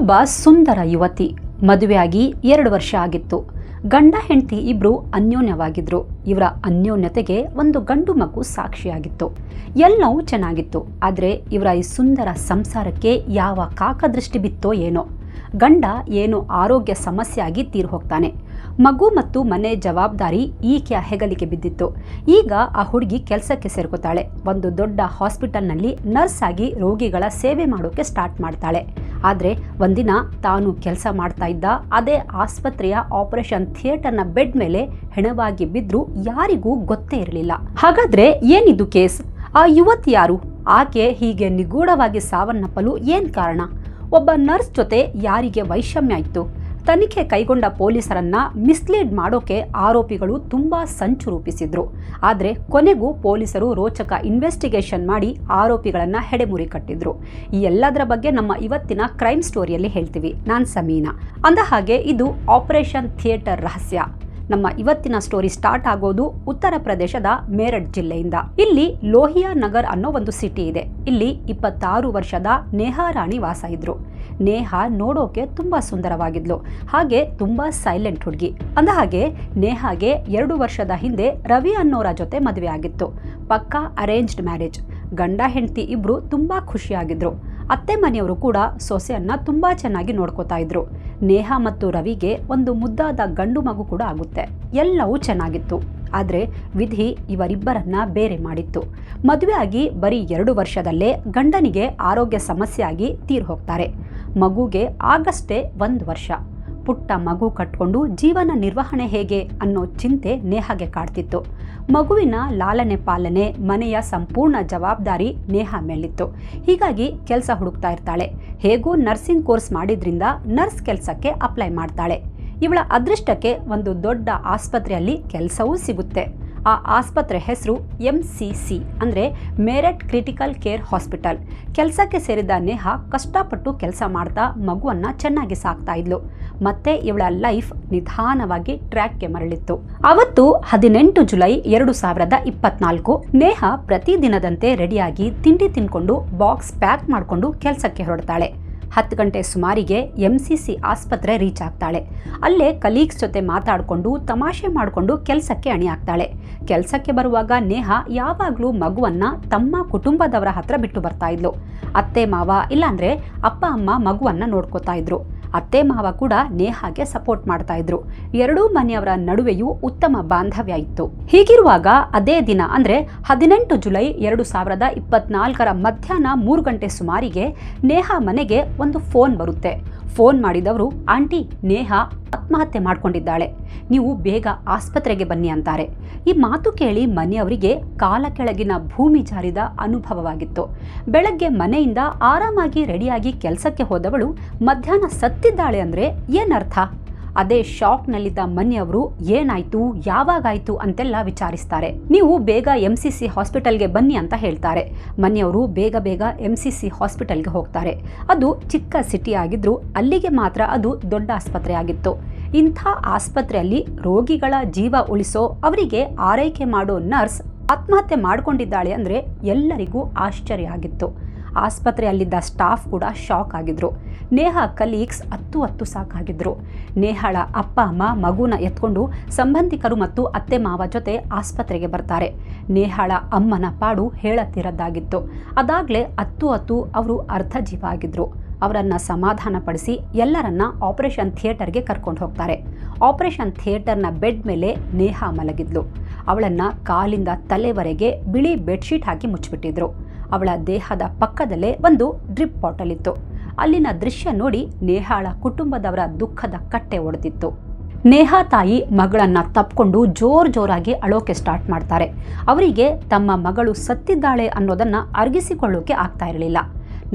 ಒಬ್ಬ ಸುಂದರ ಯುವತಿ, ಮದುವೆಯಾಗಿ 2 ವರ್ಷ ಆಗಿತ್ತು. ಗಂಡ ಹೆಂಡತಿ ಇಬ್ರು ಅನ್ಯೋನ್ಯವಾಗಿದ್ರು. ಇವರ ಅನ್ಯೋನ್ಯತೆಗೆ ಒಂದು ಗಂಡು ಮಗು ಸಾಕ್ಷಿಯಾಗಿತ್ತು. ಎಲ್ಲವೂ ಚೆನ್ನಾಗಿತ್ತು. ಆದರೆ ಇವರ ಈ ಸುಂದರ ಸಂಸಾರಕ್ಕೆ ಯಾವ ಕಾಕದೃಷ್ಟಿ ಬಿತ್ತೋ ಏನೋ. ಗಂಡ ಏನೋ ಆರೋಗ್ಯ ಸಮಸ್ಯೆ ಆಗಿ ತೀರ್ ಹೋಗ್ತಾನೆ. ಮಗು ಮತ್ತು ಮನೆ ಜವಾಬ್ದಾರಿ ಈಕೆಯ ಹೆಗಲಿಗೆ ಬಿದ್ದಿತ್ತು. ಈಗ ಆ ಹುಡುಗಿ ಕೆಲಸಕ್ಕೆ ಸೇರ್ಕೋತಾಳೆ. ಒಂದು ದೊಡ್ಡ ಹಾಸ್ಪಿಟಲ್ನಲ್ಲಿ ನರ್ಸ್ ಆಗಿ ರೋಗಿಗಳ ಸೇವೆ ಮಾಡೋಕೆ ಸ್ಟಾರ್ಟ್ ಮಾಡ್ತಾಳೆ. ಆದರೆ ಒಂದಿನ ತಾನು ಕೆಲಸ ಮಾಡ್ತಾ ಇದ್ದ ಅದೇ ಆಸ್ಪತ್ರೆಯ ಆಪರೇಷನ್ ಥಿಯೇಟರ್ನ ಬೆಡ್ ಮೇಲೆ ಹೆಣವಾಗಿ ಬಿದ್ದರೂ ಯಾರಿಗೂ ಗೊತ್ತೇ ಇರಲಿಲ್ಲ. ಹಾಗಾದ್ರೆ ಏನಿದು ಕೇಸ್? ಆ ಯುವತಿ ಯಾರು? ಆಕೆ ಹೀಗೆ ನಿಗೂಢವಾಗಿ ಸಾವನ್ನಪ್ಪಲು ಏನ್ ಕಾರಣ? ಒಬ್ಬ ನರ್ಸ್ ಜೊತೆ ಯಾರಿಗೆ ವೈಷಮ್ಯ ಇತ್ತು? ತನಿಖೆ ಕೈಗೊಂಡ ಪೊಲೀಸರನ್ನ ಮಿಸ್ಲೀಡ್ ಮಾಡೋಕೆ ಆರೋಪಿಗಳು ತುಂಬಾ ಸಂಚು ರೂಪಿಸಿದ್ರು. ಆದರೆ ಕೊನೆಗೂ ಪೊಲೀಸರು ರೋಚಕ ಇನ್ವೆಸ್ಟಿಗೇಷನ್ ಮಾಡಿ ಆರೋಪಿಗಳನ್ನ ಹೆಡೆಮುರಿ ಕಟ್ಟಿದ್ರು. ಈ ಎಲ್ಲದರ ಬಗ್ಗೆ ನಮ್ಮ ಇವತ್ತಿನ ಕ್ರೈಮ್ ಸ್ಟೋರಿಯಲ್ಲಿ ಹೇಳ್ತೀವಿ. ನಾನು ಸಮೀನಾ. ಅಂದ ಹಾಗೆ ಇದು ಆಪರೇಷನ್ ಥಿಯೇಟರ್ ರಹಸ್ಯ. ನಮ್ಮ ಇವತ್ತಿನ ಸ್ಟೋರಿ ಸ್ಟಾರ್ಟ್ ಆಗೋದು ಉತ್ತರ ಪ್ರದೇಶದ ಮೇರಠ್ ಜಿಲ್ಲೆಯಿಂದ. ಇಲ್ಲಿ ಲೋಹಿಯಾ ನಗರ್ ಅನ್ನೋ ಒಂದು ಸಿಟಿ ಇದೆ. ಇಲ್ಲಿ 26 ವರ್ಷದ ನೇಹಾ ರಾಣಿ ವಾಸ ಇದ್ರು. ನೇಹಾ ನೋಡೋಕೆ ತುಂಬಾ ಸುಂದರವಾಗಿದ್ಲು, ಹಾಗೆ ತುಂಬಾ ಸೈಲೆಂಟ್ ಹುಡುಗಿ. ಅಂದ ಹಾಗೆ ನೇಹಾಗೆ 2 ವರ್ಷದ ಹಿಂದೆ ರವಿ ಅನ್ನೋರ ಜೊತೆ ಮದುವೆ ಆಗಿತ್ತು. ಪಕ್ಕಾ ಅರೇಂಜ್ಡ್ ಮ್ಯಾರೇಜ್. ಗಂಡ ಹೆಂಡತಿ ಇಬ್ರು ತುಂಬಾ ಖುಷಿಯಾಗಿದ್ರು. ಅತ್ತೆ ಮನೆಯವರು ಕೂಡ ಸೊಸೆಯನ್ನ ತುಂಬಾ ಚೆನ್ನಾಗಿ ನೋಡ್ಕೋತಾ ಇದ್ರು. ನೇಹಾ ಮತ್ತು ರವಿಗೆ ಒಂದು ಮುದ್ದಾದ ಗಂಡು ಮಗು ಕೂಡ ಆಗುತ್ತೆ. ಎಲ್ಲವೂ ಚೆನ್ನಾಗಿತ್ತು. ಆದರೆ ವಿಧಿ ಇವರಿಬ್ಬರನ್ನ ಬೇರೆ ಮಾಡಿತ್ತು. ಮದುವೆ ಆಗಿ ಬರೀ 2 ವರ್ಷದಲ್ಲೇ ಗಂಡನಿಗೆ ಆರೋಗ್ಯ ಸಮಸ್ಯೆ ಆಗಿ ತೀರ್ ಹೋಗ್ತಾರೆ. ಮಗುಗೆ ಆಗಷ್ಟೇ 1 ವರ್ಷ. ಪುಟ್ಟ ಮಗು ಕಟ್ಕೊಂಡು ಜೀವನ ನಿರ್ವಹಣೆ ಹೇಗೆ ಅನ್ನೋ ಚಿಂತೆ ನೇಹಾಗೆ ಕಾಡ್ತಿತ್ತು. ಮಗುವಿನ ಲಾಲನೆ ಪಾಲನೆ, ಮನೆಯ ಸಂಪೂರ್ಣ ಜವಾಬ್ದಾರಿ ನೇಹಾ ಮೇಲಿತ್ತು. ಹೀಗಾಗಿ ಕೆಲಸ ಹುಡುಕ್ತಾ ಇರ್ತಾಳೆ. ಹೇಗೂ ನರ್ಸಿಂಗ್ ಕೋರ್ಸ್ ಮಾಡಿದ್ರಿಂದ ನರ್ಸ್ ಕೆಲಸಕ್ಕೆ ಅಪ್ಲೈ ಮಾಡ್ತಾಳೆ. ಇವಳ ಅದೃಷ್ಟಕ್ಕೆ ಒಂದು ದೊಡ್ಡ ಆಸ್ಪತ್ರೆಯಲ್ಲಿ ಕೆಲಸವೂ ಸಿಗುತ್ತೆ. ಆ ಆಸ್ಪತ್ರೆ ಹೆಸರು MCC ಅಂದರೆ ಮೇರಠ್ ಕ್ರಿಟಿಕಲ್ ಕೇರ್ ಹಾಸ್ಪಿಟಲ್. ಕೆಲಸಕ್ಕೆ ಸೇರಿದ ನೇಹಾ ಕಷ್ಟಪಟ್ಟು ಕೆಲಸ ಮಾಡ್ತಾ ಮಗುವನ್ನ ಚೆನ್ನಾಗಿ ಸಾಕ್ತಾ ಇದ್ಲು. ಮತ್ತೆ ಇವಳ ಲೈಫ್ ನಿಧಾನವಾಗಿ ಟ್ರ್ಯಾಕ್ಗೆ ಮರಳಿತ್ತು. ಅವತ್ತು 18 ಜುಲೈ 2024 ನೇಹಾ ಪ್ರತಿದಿನದಂತೆ ರೆಡಿಯಾಗಿ ತಿಂಡಿ ತಿನ್ಕೊಂಡು ಬಾಕ್ಸ್ ಪ್ಯಾಕ್ ಮಾಡಿಕೊಂಡು ಕೆಲಸಕ್ಕೆ ಹೊರಡ್ತಾಳೆ. 10 ಗಂಟೆ ಸುಮಾರಿಗೆ MCC ಆಸ್ಪತ್ರೆ ರೀಚ್ ಆಗ್ತಾಳೆ. ಅಲ್ಲೇ ಕಲೀಗ್ಸ್ ಜೊತೆ ಮಾತಾಡಿಕೊಂಡು ತಮಾಷೆ ಮಾಡಿಕೊಂಡು ಕೆಲಸಕ್ಕೆ ಅಣಿ ಆಗ್ತಾಳೆ. ಕೆಲಸಕ್ಕೆ ಬರುವಾಗ ನೇಹಾ ಯಾವಾಗಲೂ ಮಗುವನ್ನ ತಮ್ಮ ಕುಟುಂಬದವರ ಹತ್ರ ಬಿಟ್ಟು ಬರ್ತಾ ಇದ್ಲು. ಅತ್ತೆ ಮಾವ ಇಲ್ಲಾಂದ್ರೆ ಅಪ್ಪ ಅಮ್ಮ ಮಗುವನ್ನ ನೋಡ್ಕೋತಾ ಇದ್ರು. ಅತ್ತೆ ಮಾವ ಕೂಡ ನೇಹಾಗೆ ಸಪೋರ್ಟ್ ಮಾಡ್ತಾ ಇದ್ರು. ಎರಡೂ ಮನೆಯವರ ನಡುವೆಯೂ ಉತ್ತಮ ಬಾಂಧವ್ಯ ಇತ್ತು. ಹೀಗಿರುವಾಗ ಅದೇ ದಿನ ಅಂದ್ರೆ 18 ಜುಲೈ 2024 ಮಧ್ಯಾಹ್ನ 3 ಗಂಟೆ ಸುಮಾರಿಗೆ ನೇಹಾ ಮನೆಗೆ ಒಂದು ಫೋನ್ ಬರುತ್ತೆ. ಫೋನ್ ಮಾಡಿದವರು, ಆಂಟಿ, ನೇಹಾ ಆತ್ಮಹತ್ಯೆ ಮಾಡ್ಕೊಂಡಿದ್ದಾಳೆ, ನೀವು ಬೇಗ ಆಸ್ಪತ್ರೆಗೆ ಬನ್ನಿ ಅಂತಾರೆ. ಈ ಮಾತು ಕೇಳಿ ಮನೆಯವರಿಗೆ ಕಾಲ ಕೆಳಗಿನ ಭೂಮಿ ಜಾರಿದ ಅನುಭವವಾಗಿತ್ತು. ಬೆಳಗ್ಗೆ ಮನೆಯಿಂದ ಆರಾಮಾಗಿ ರೆಡಿಯಾಗಿ ಕೆಲಸಕ್ಕೆ ಹೋದವಳು ಮಧ್ಯಾಹ್ನ ಸತ್ತಿದ್ದಾಳೆ ಅಂದ್ರೆ ಏನರ್ಥ? ಅದೇ ಶಾಕ್ನಲ್ಲಿದ್ದ ಮನೆಯವರು ಏನಾಯ್ತು, ಯಾವಾಗಾಯ್ತು ಅಂತೆಲ್ಲ ವಿಚಾರಿಸ್ತಾರೆ. ನೀವು ಬೇಗ MCC ಹಾಸ್ಪಿಟಲ್ಗೆ ಬನ್ನಿ ಅಂತ ಹೇಳ್ತಾರೆ. ಮನೆಯವರು ಬೇಗ MCC ಹಾಸ್ಪಿಟಲ್ಗೆ ಹೋಗ್ತಾರೆ. ಅದು ಚಿಕ್ಕ ಸಿಟಿ ಆಗಿದ್ರು ಅಲ್ಲಿಗೆ ಮಾತ್ರ ಅದು ದೊಡ್ಡ ಆಸ್ಪತ್ರೆ ಆಗಿತ್ತು. ಇಂಥ ಆಸ್ಪತ್ರೆಯಲ್ಲಿ ರೋಗಿಗಳ ಜೀವ ಉಳಿಸೋ, ಅವರಿಗೆ ಆರೈಕೆ ಮಾಡೋ ನರ್ಸ್ ಆತ್ಮಹತ್ಯೆ ಮಾಡ್ಕೊಂಡಿದ್ದಾಳೆ ಅಂದ್ರೆ ಎಲ್ಲರಿಗೂ ಆಶ್ಚರ್ಯ ಆಗಿತ್ತು. ಆಸ್ಪತ್ರೆಯಲ್ಲಿದ್ದ ಸ್ಟಾಫ್ ಕೂಡ ಶಾಕ್ ಆಗಿದ್ರು. ನೇಹಾ ಕಲೀಗ್ಸ್ ಹತ್ತು ಸಾಕಾಗಿದ್ರು. ನೇಹಾಳ ಅಪ್ಪ ಅಮ್ಮ ಮಗುನ ಎತ್ಕೊಂಡು ಸಂಬಂಧಿಕರು ಮತ್ತು ಅತ್ತೆ ಮಾವ ಜೊತೆ ಆಸ್ಪತ್ರೆಗೆ ಬರ್ತಾರೆ. ನೇಹಾಳ ಅಮ್ಮನ ಪಾಡು ಹೇಳತ್ತಿರದ್ದಾಗಿತ್ತು. ಅದಾಗ್ಲೇ ಹತ್ತು ಅವರು ಅರ್ಧ ಜೀವ ಆಗಿದ್ರು. ಅವರನ್ನ ಸಮಾಧಾನ ಪಡಿಸಿ ಎಲ್ಲರನ್ನ ಆಪರೇಷನ್ ಥಿಯೇಟರ್ಗೆ ಕರ್ಕೊಂಡು ಹೋಗ್ತಾರೆ. ಆಪರೇಷನ್ ಥಿಯೇಟರ್ನ ಬೆಡ್ ಮೇಲೆ ನೇಹಾ ಮಲಗಿದ್ಲು. ಅವಳನ್ನ ಕಾಲಿಂದ ತಲೆವರೆಗೆ ಬಿಳಿ ಬೆಡ್ಶೀಟ್ ಹಾಕಿ ಮುಚ್ಚಿಬಿಟ್ಟಿದ್ರು. ಅವಳ ದೇಹದ ಪಕ್ಕದಲ್ಲೇ ಒಂದು ಡ್ರಿಪ್ ಬಾಟಲ್ ಇತ್ತು. ಅಲ್ಲಿನ ದೃಶ್ಯ ನೋಡಿ ನೇಹಾಳ ಕುಟುಂಬದವರ ದುಃಖದ ಕಟ್ಟೆ ಒಡೆದಿತ್ತು. ನೇಹಾ ತಾಯಿ ಮಗಳನ್ನ ತಪ್ಕೊಂಡು ಜೋರಾಗಿ ಅಳೋಕೆ ಸ್ಟಾರ್ಟ್ ಮಾಡ್ತಾರೆ. ಅವರಿಗೆ ತಮ್ಮ ಮಗಳು ಸತ್ತಿದ್ದಾಳೆ ಅನ್ನೋದನ್ನ ಅರ್ಗಿಸಿಕೊಳ್ಳೋಕೆ ಆಗ್ತಾ ಇರಲಿಲ್ಲ.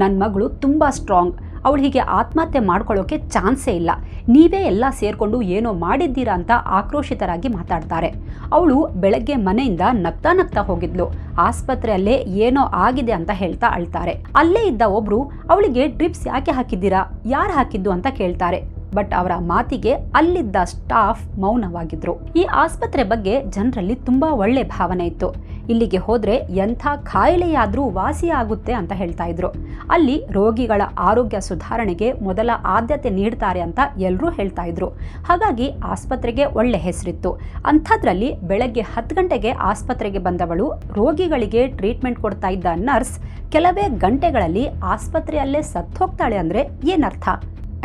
ನನ್ನ ಮಗಳು ತುಂಬಾ ಸ್ಟ್ರಾಂಗ್, ಅವಳು ಹೀಗೆ ಆತ್ಮಹತ್ಯೆ ಮಾಡ್ಕೊಳ್ಳೋಕೆ ಚಾನ್ಸೇ ಇಲ್ಲ, ನೀವೇ ಎಲ್ಲ ಸೇರ್ಕೊಂಡು ಏನೋ ಮಾಡಿದ್ದೀರಾ ಅಂತ ಆಕ್ರೋಶಿತರಾಗಿ ಮಾತಾಡ್ತಾರೆ. ಅವಳು ಬೆಳಗ್ಗೆ ಮನೆಯಿಂದ ನಗ್ತಾ ಹೋಗಿದ್ಲು. ಆಸ್ಪತ್ರೆಯಲ್ಲೇ ಏನೋ ಆಗಿದೆ ಅಂತ ಹೇಳ್ತಾ ಅಳ್ತಾರೆ. ಅಲ್ಲೇ ಇದ್ದ ಒಬ್ರು ಅವಳಿಗೆ ಡ್ರಿಪ್ಸ್ ಯಾಕೆ ಹಾಕಿದ್ದೀರಾ, ಯಾರು ಹಾಕಿದ್ದು ಅಂತ ಕೇಳ್ತಾರೆ. ಬಟ್ ಅವರ ಮಾತಿಗೆ ಅಲ್ಲಿದ್ದ ಸ್ಟಾಫ್ ಮೌನವಾಗಿದ್ರು. ಈ ಆಸ್ಪತ್ರೆ ಬಗ್ಗೆ ಜನರಲ್ಲಿ ತುಂಬಾ ಒಳ್ಳೆ ಭಾವನೆ ಇತ್ತು. ಇಲ್ಲಿಗೆ ಹೋದ್ರೆ ಎಂಥ ಕಾಯಿಲೆಯಾದ್ರೂ ವಾಸಿಯಾಗುತ್ತೆ ಅಂತ ಹೇಳ್ತಾ ಇದ್ರು. ಅಲ್ಲಿ ರೋಗಿಗಳ ಆರೋಗ್ಯ ಸುಧಾರಣೆಗೆ ಮೊದಲ ಆದ್ಯತೆ ನೀಡ್ತಾರೆ ಅಂತ ಎಲ್ಲರೂ ಹೇಳ್ತಾ ಇದ್ರು. ಹಾಗಾಗಿ ಆಸ್ಪತ್ರೆಗೆ ಒಳ್ಳೆ ಹೆಸರಿತ್ತು. ಅಂಥದ್ರಲ್ಲಿ ಬೆಳಗ್ಗೆ 10 ಗಂಟೆಗೆ ಆಸ್ಪತ್ರೆಗೆ ಬಂದವಳು ರೋಗಿಗಳಿಗೆ ಟ್ರೀಟ್ಮೆಂಟ್ ಕೊಡ್ತಾ ಇದ್ದ ನರ್ಸ್ ಕೆಲವೇ ಗಂಟೆಗಳಲ್ಲಿ ಆಸ್ಪತ್ರೆಯಲ್ಲೇ ಸತ್ತೋಗ್ತಾಳೆ ಅಂದ್ರೆ ಏನರ್ಥ?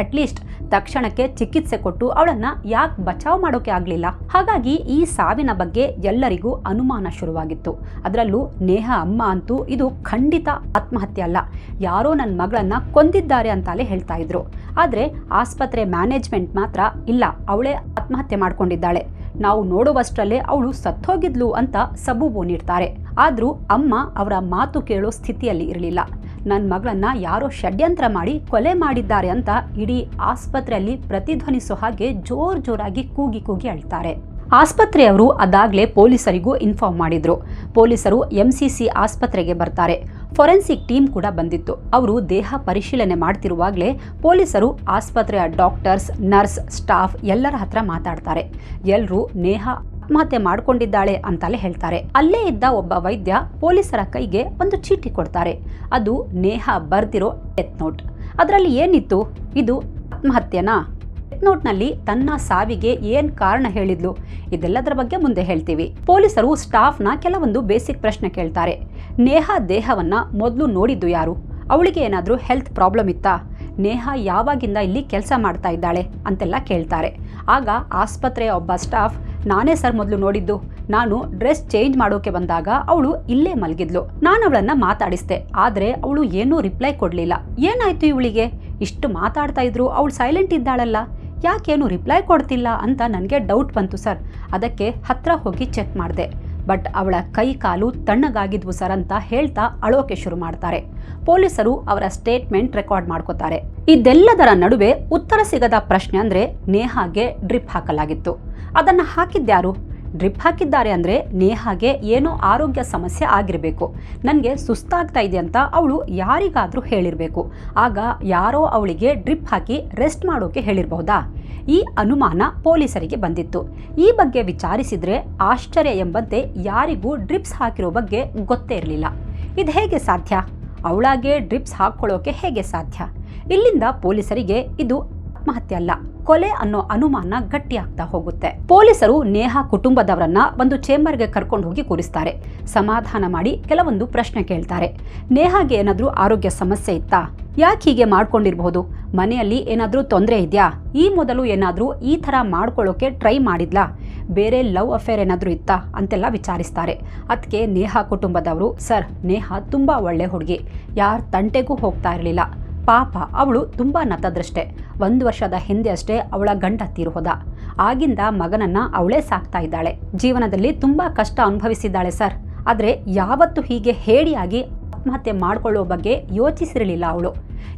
ಅಟ್ಲೀಸ್ಟ್ ತಕ್ಷಣಕ್ಕೆ ಚಿಕಿತ್ಸೆ ಕೊಟ್ಟು ಅವಳನ್ನ ಯಾಕೆ ಬಚಾವ್ ಮಾಡೋಕೆ ಆಗಲಿಲ್ಲ? ಹಾಗಾಗಿ ಈ ಸಾವಿನ ಬಗ್ಗೆ ಎಲ್ಲರಿಗೂ ಅನುಮಾನ ಶುರುವಾಗಿತ್ತು. ಅದರಲ್ಲೂ ನೇಹಾ ಅಮ್ಮ ಅಂತೂ ಇದು ಖಂಡಿತ ಆತ್ಮಹತ್ಯೆ ಅಲ್ಲ, ಯಾರೋ ನನ್ನ ಮಗಳನ್ನ ಕೊಂದಿದ್ದಾರೆ ಅಂತಾಲೆ ಹೇಳ್ತಾ ಇದ್ರು. ಆದರೆ ಆಸ್ಪತ್ರೆ ಮ್ಯಾನೇಜ್ಮೆಂಟ್ ಮಾತ್ರ ಇಲ್ಲ, ಅವಳೇ ಆತ್ಮಹತ್ಯೆ ಮಾಡ್ಕೊಂಡಿದ್ದಾಳೆ, ನಾವು ನೋಡುವಷ್ಟರಲ್ಲೇ ಅವಳು ಸತ್ತೋಗಿದ್ಲು ಅಂತ ಸಬೂಬು ನೀಡ್ತಾರೆ. ಆದರೂ ಅಮ್ಮ ಅವರ ಮಾತು ಕೇಳೋ ಸ್ಥಿತಿಯಲ್ಲಿ ಇರಲಿಲ್ಲ. ನನ್ನ ಮಗಳನ್ನ ಯಾರೋ ಷಡ್ಯಂತ್ರ ಮಾಡಿ ಕೊಲೆ ಮಾಡಿದ್ದಾರೆ ಅಂತ ಇಡೀ ಆಸ್ಪತ್ರೆಯಲ್ಲಿ ಪ್ರತಿಧ್ವನಿಸೋ ಹಾಗೆ ಜೋರಾಗಿ ಕೂಗಿ ಅಳ್ತಾರೆ. ಆಸ್ಪತ್ರೆಯವರು ಅದಾಗಲೇ ಪೊಲೀಸರಿಗೂ ಇನ್ಫಾರ್ಮ್ ಮಾಡಿದ್ರು. ಪೊಲೀಸರು MCC ಆಸ್ಪತ್ರೆಗೆ ಬರ್ತಾರೆ. ಫೊರೆನ್ಸಿಕ್ ಟೀಮ್ ಕೂಡ ಬಂದಿತ್ತು. ಅವರು ದೇಹ ಪರಿಶೀಲನೆ ಮಾಡ್ತಿರುವಾಗಲೇ ಪೊಲೀಸರು ಆಸ್ಪತ್ರೆಯ ಡಾಕ್ಟರ್ಸ್, ನರ್ಸ್, ಸ್ಟಾಫ್ ಎಲ್ಲರ ಹತ್ರ ಮಾತಾಡ್ತಾರೆ. ಎಲ್ಲರೂ ನೇಹಾ ಆತ್ಮಹತ್ಯೆ ಮಾಡ್ಕೊಂಡಿದ್ದಾಳೆ ಅಂತಲೇ ಹೇಳ್ತಾರೆ. ಅಲ್ಲೇ ಇದ್ದ ಒಬ್ಬ ವೈದ್ಯ ಪೊಲೀಸರ ಕೈಗೆ ಒಂದು ಚೀಟಿ ಕೊಡ್ತಾರೆ. ಅದು ನೇಹಾ ಬರ್ದಿರೋ ಡೆತ್ ನೋಟ್. ಅದರಲ್ಲಿ ಏನಿತ್ತು? ಇದು ಆತ್ಮಹತ್ಯೆನಾ? ಡೆತ್ ನೋಟ್ನಲ್ಲಿ ತನ್ನ ಸಾವಿಗೆ ಏನ್ ಕಾರಣ ಹೇಳಿದ್ಲು? ಇದೆಲ್ಲದರ ಬಗ್ಗೆ ಮುಂದೆ ಹೇಳ್ತೀವಿ. ಪೊಲೀಸರು ಸ್ಟಾಫ್ನ ಕೆಲವೊಂದು ಬೇಸಿಕ್ ಪ್ರಶ್ನೆ ಕೇಳ್ತಾರೆ. ನೇಹಾ ದೇಹವನ್ನ ಮೊದಲು ನೋಡಿದ್ದು ಯಾರು? ಅವಳಿಗೆ ಏನಾದರೂ ಹೆಲ್ತ್ ಪ್ರಾಬ್ಲಮ್ ಇತ್ತಾ? ನೇಹಾ ಯಾವಾಗಿಂದ ಇಲ್ಲಿ ಕೆಲಸ ಮಾಡ್ತಾ ಇದ್ದಾಳೆ ಅಂತೆಲ್ಲ ಕೇಳ್ತಾರೆ. ಆಗ ಆಸ್ಪತ್ರೆಯ ಒಬ್ಬ ಸ್ಟಾಫ್, ನಾನೇ ಸರ್ ಮೊದಲು ನೋಡಿದ್ದು, ನಾನು ಡ್ರೆಸ್ ಚೇಂಜ್ ಮಾಡೋಕೆ ಬಂದಾಗ ಅವಳು ಇಲ್ಲೇ ಮಲಗಿದ್ಲು, ನಾನು ಅವಳನ್ನ ಮಾತಾಡಿಸ್ದೆ, ಆದರೆ ಅವಳು ಏನೂ ರಿಪ್ಲೈ ಕೊಡಲಿಲ್ಲ. ಏನಾಯ್ತು ಇವಳಿಗೆ? ಇಷ್ಟು ಮಾತಾಡ್ತಾ ಇದ್ರು, ಅವಳು ಸೈಲೆಂಟ್ ಇದ್ದಾಳಲ್ಲ, ಯಾಕೇನು ರಿಪ್ಲೈ ಕೊಡ್ತಿಲ್ಲ ಅಂತ ನನಗೆ ಡೌಟ್ ಬಂತು ಸರ್. ಅದಕ್ಕೆ ಹತ್ರ ಹೋಗಿ ಚೆಕ್ ಮಾಡಿದೆ. ಬಟ್ ಅವಳ ಕೈ ಕಾಲು ತಣ್ಣಗಾಗಿದ್ವು ಸರ್ ಅಂತ ಹೇಳ್ತಾ ಅಳೋಕೆ ಶುರು ಮಾಡ್ತಾರೆ. ಪೊಲೀಸರು ಅವರ ಸ್ಟೇಟ್ಮೆಂಟ್ ರೆಕಾರ್ಡ್ ಮಾಡ್ಕೋತಾರೆ. ಇದೆಲ್ಲದರ ನಡುವೆ ಉತ್ತರ ಸಿಗದ ಪ್ರಶ್ನೆ ಅಂದ್ರೆ ನೇಹಾಗೆ ಡ್ರಿಪ್ ಹಾಕಲಾಗಿತ್ತು. ಅದನ್ನ ಹಾಕಿದ್ಯಾರು? ಡ್ರಿಪ್ ಹಾಕಿದ್ದಾರೆ ಅಂದರೆ ನೇಹಾಗೆ ಏನೋ ಆರೋಗ್ಯ ಸಮಸ್ಯೆ ಆಗಿರಬೇಕು. ನನಗೆ ಸುಸ್ತಾಗ್ತಾ ಇದೆ ಅಂತ ಅವಳು ಯಾರಿಗಾದರೂ ಹೇಳಿರಬೇಕು. ಆಗ ಯಾರೋ ಅವಳಿಗೆ ಡ್ರಿಪ್ ಹಾಕಿ ರೆಸ್ಟ್ ಮಾಡೋಕೆ ಹೇಳಿರಬಹುದಾ? ಈ ಅನುಮಾನ ಪೊಲೀಸರಿಗೆ ಬಂದಿತ್ತು. ಈ ಬಗ್ಗೆ ವಿಚಾರಿಸಿದ್ರೆ ಆಶ್ಚರ್ಯ ಎಂಬಂತೆ ಯಾರಿಗೂ ಡ್ರಿಪ್ಸ್ ಹಾಕಿರೋ ಬಗ್ಗೆ ಗೊತ್ತೇ ಇರಲಿಲ್ಲ. ಇದು ಹೇಗೆ ಸಾಧ್ಯ? ಅವಳಾಗೆ ಡ್ರಿಪ್ಸ್ ಹಾಕ್ಕೊಳ್ಳೋಕೆ ಹೇಗೆ ಸಾಧ್ಯ? ಇಲ್ಲಿಂದ ಪೊಲೀಸರಿಗೆ ಇದು ಆತ್ಮಹತ್ಯೆ ಅಲ್ಲ, ಕೊಲೆ ಅನ್ನೋ ಅನುಮಾನ ಗಟ್ಟಿಯಾಗ್ತಾ ಹೋಗುತ್ತೆ. ಪೊಲೀಸರು ನೇಹಾ ಕುಟುಂಬದವರನ್ನ ಒಂದು ಚೇಂಬರ್ಗೆ ಕರ್ಕೊಂಡು ಹೋಗಿ ಕೂರಿಸ್ತಾರೆ. ಸಮಾಧಾನ ಮಾಡಿ ಕೆಲವೊಂದು ಪ್ರಶ್ನೆ ಕೇಳ್ತಾರೆ. ನೇಹಾಗೆ ಏನಾದರೂ ಆರೋಗ್ಯ ಸಮಸ್ಯೆ ಇತ್ತಾ? ಯಾಕೆ ಹೀಗೆ ಮಾಡ್ಕೊಂಡಿರಬಹುದು? ಮನೆಯಲ್ಲಿ ಏನಾದರೂ ತೊಂದರೆ ಇದೆಯಾ? ಈ ಮೊದಲು ಏನಾದರೂ ಈ ಥರ ಮಾಡ್ಕೊಳ್ಳೋಕೆ ಟ್ರೈ ಮಾಡಿದ್ಲಾ? ಬೇರೆ ಲವ್ ಅಫೇರ್ ಏನಾದರೂ ಇತ್ತಾ ಅಂತೆಲ್ಲ ವಿಚಾರಿಸ್ತಾರೆ. ಅದಕ್ಕೆ ನೇಹಾ ಕುಟುಂಬದವರು, ಸರ್, ನೇಹಾ ತುಂಬ ಒಳ್ಳೆ ಹುಡುಗಿ, ಯಾರ ತಂಟೆಗೂ ಹೋಗ್ತಾ ಇರಲಿಲ್ಲ. ಪಾಪ ಅವಳು ತುಂಬ ನತದೃಷ್ಟೆ. 1 ವರ್ಷದ ಹಿಂದೆ ಅಷ್ಟೇ ಅವಳ ಗಂಡ ತೀರ್ಹೋದ. ಆಗಿಂದ ಮಗನನ್ನ ಅವಳೇ ಸಾಕ್ತಾ ಇದ್ದಾಳೆ. ಜೀವನದಲ್ಲಿ ತುಂಬ ಕಷ್ಟ ಅನುಭವಿಸಿದ್ದಾಳೆ ಸರ್. ಆದರೆ ಯಾವತ್ತೂ ಹೀಗೆ ಹೇಡಿಯಾಗಿ ಆತ್ಮಹತ್ಯೆ ಮಾಡಿಕೊಳ್ಳೋ ಬಗ್ಗೆ ಯೋಚಿಸಿರಲಿಲ್ಲ ಅವಳು.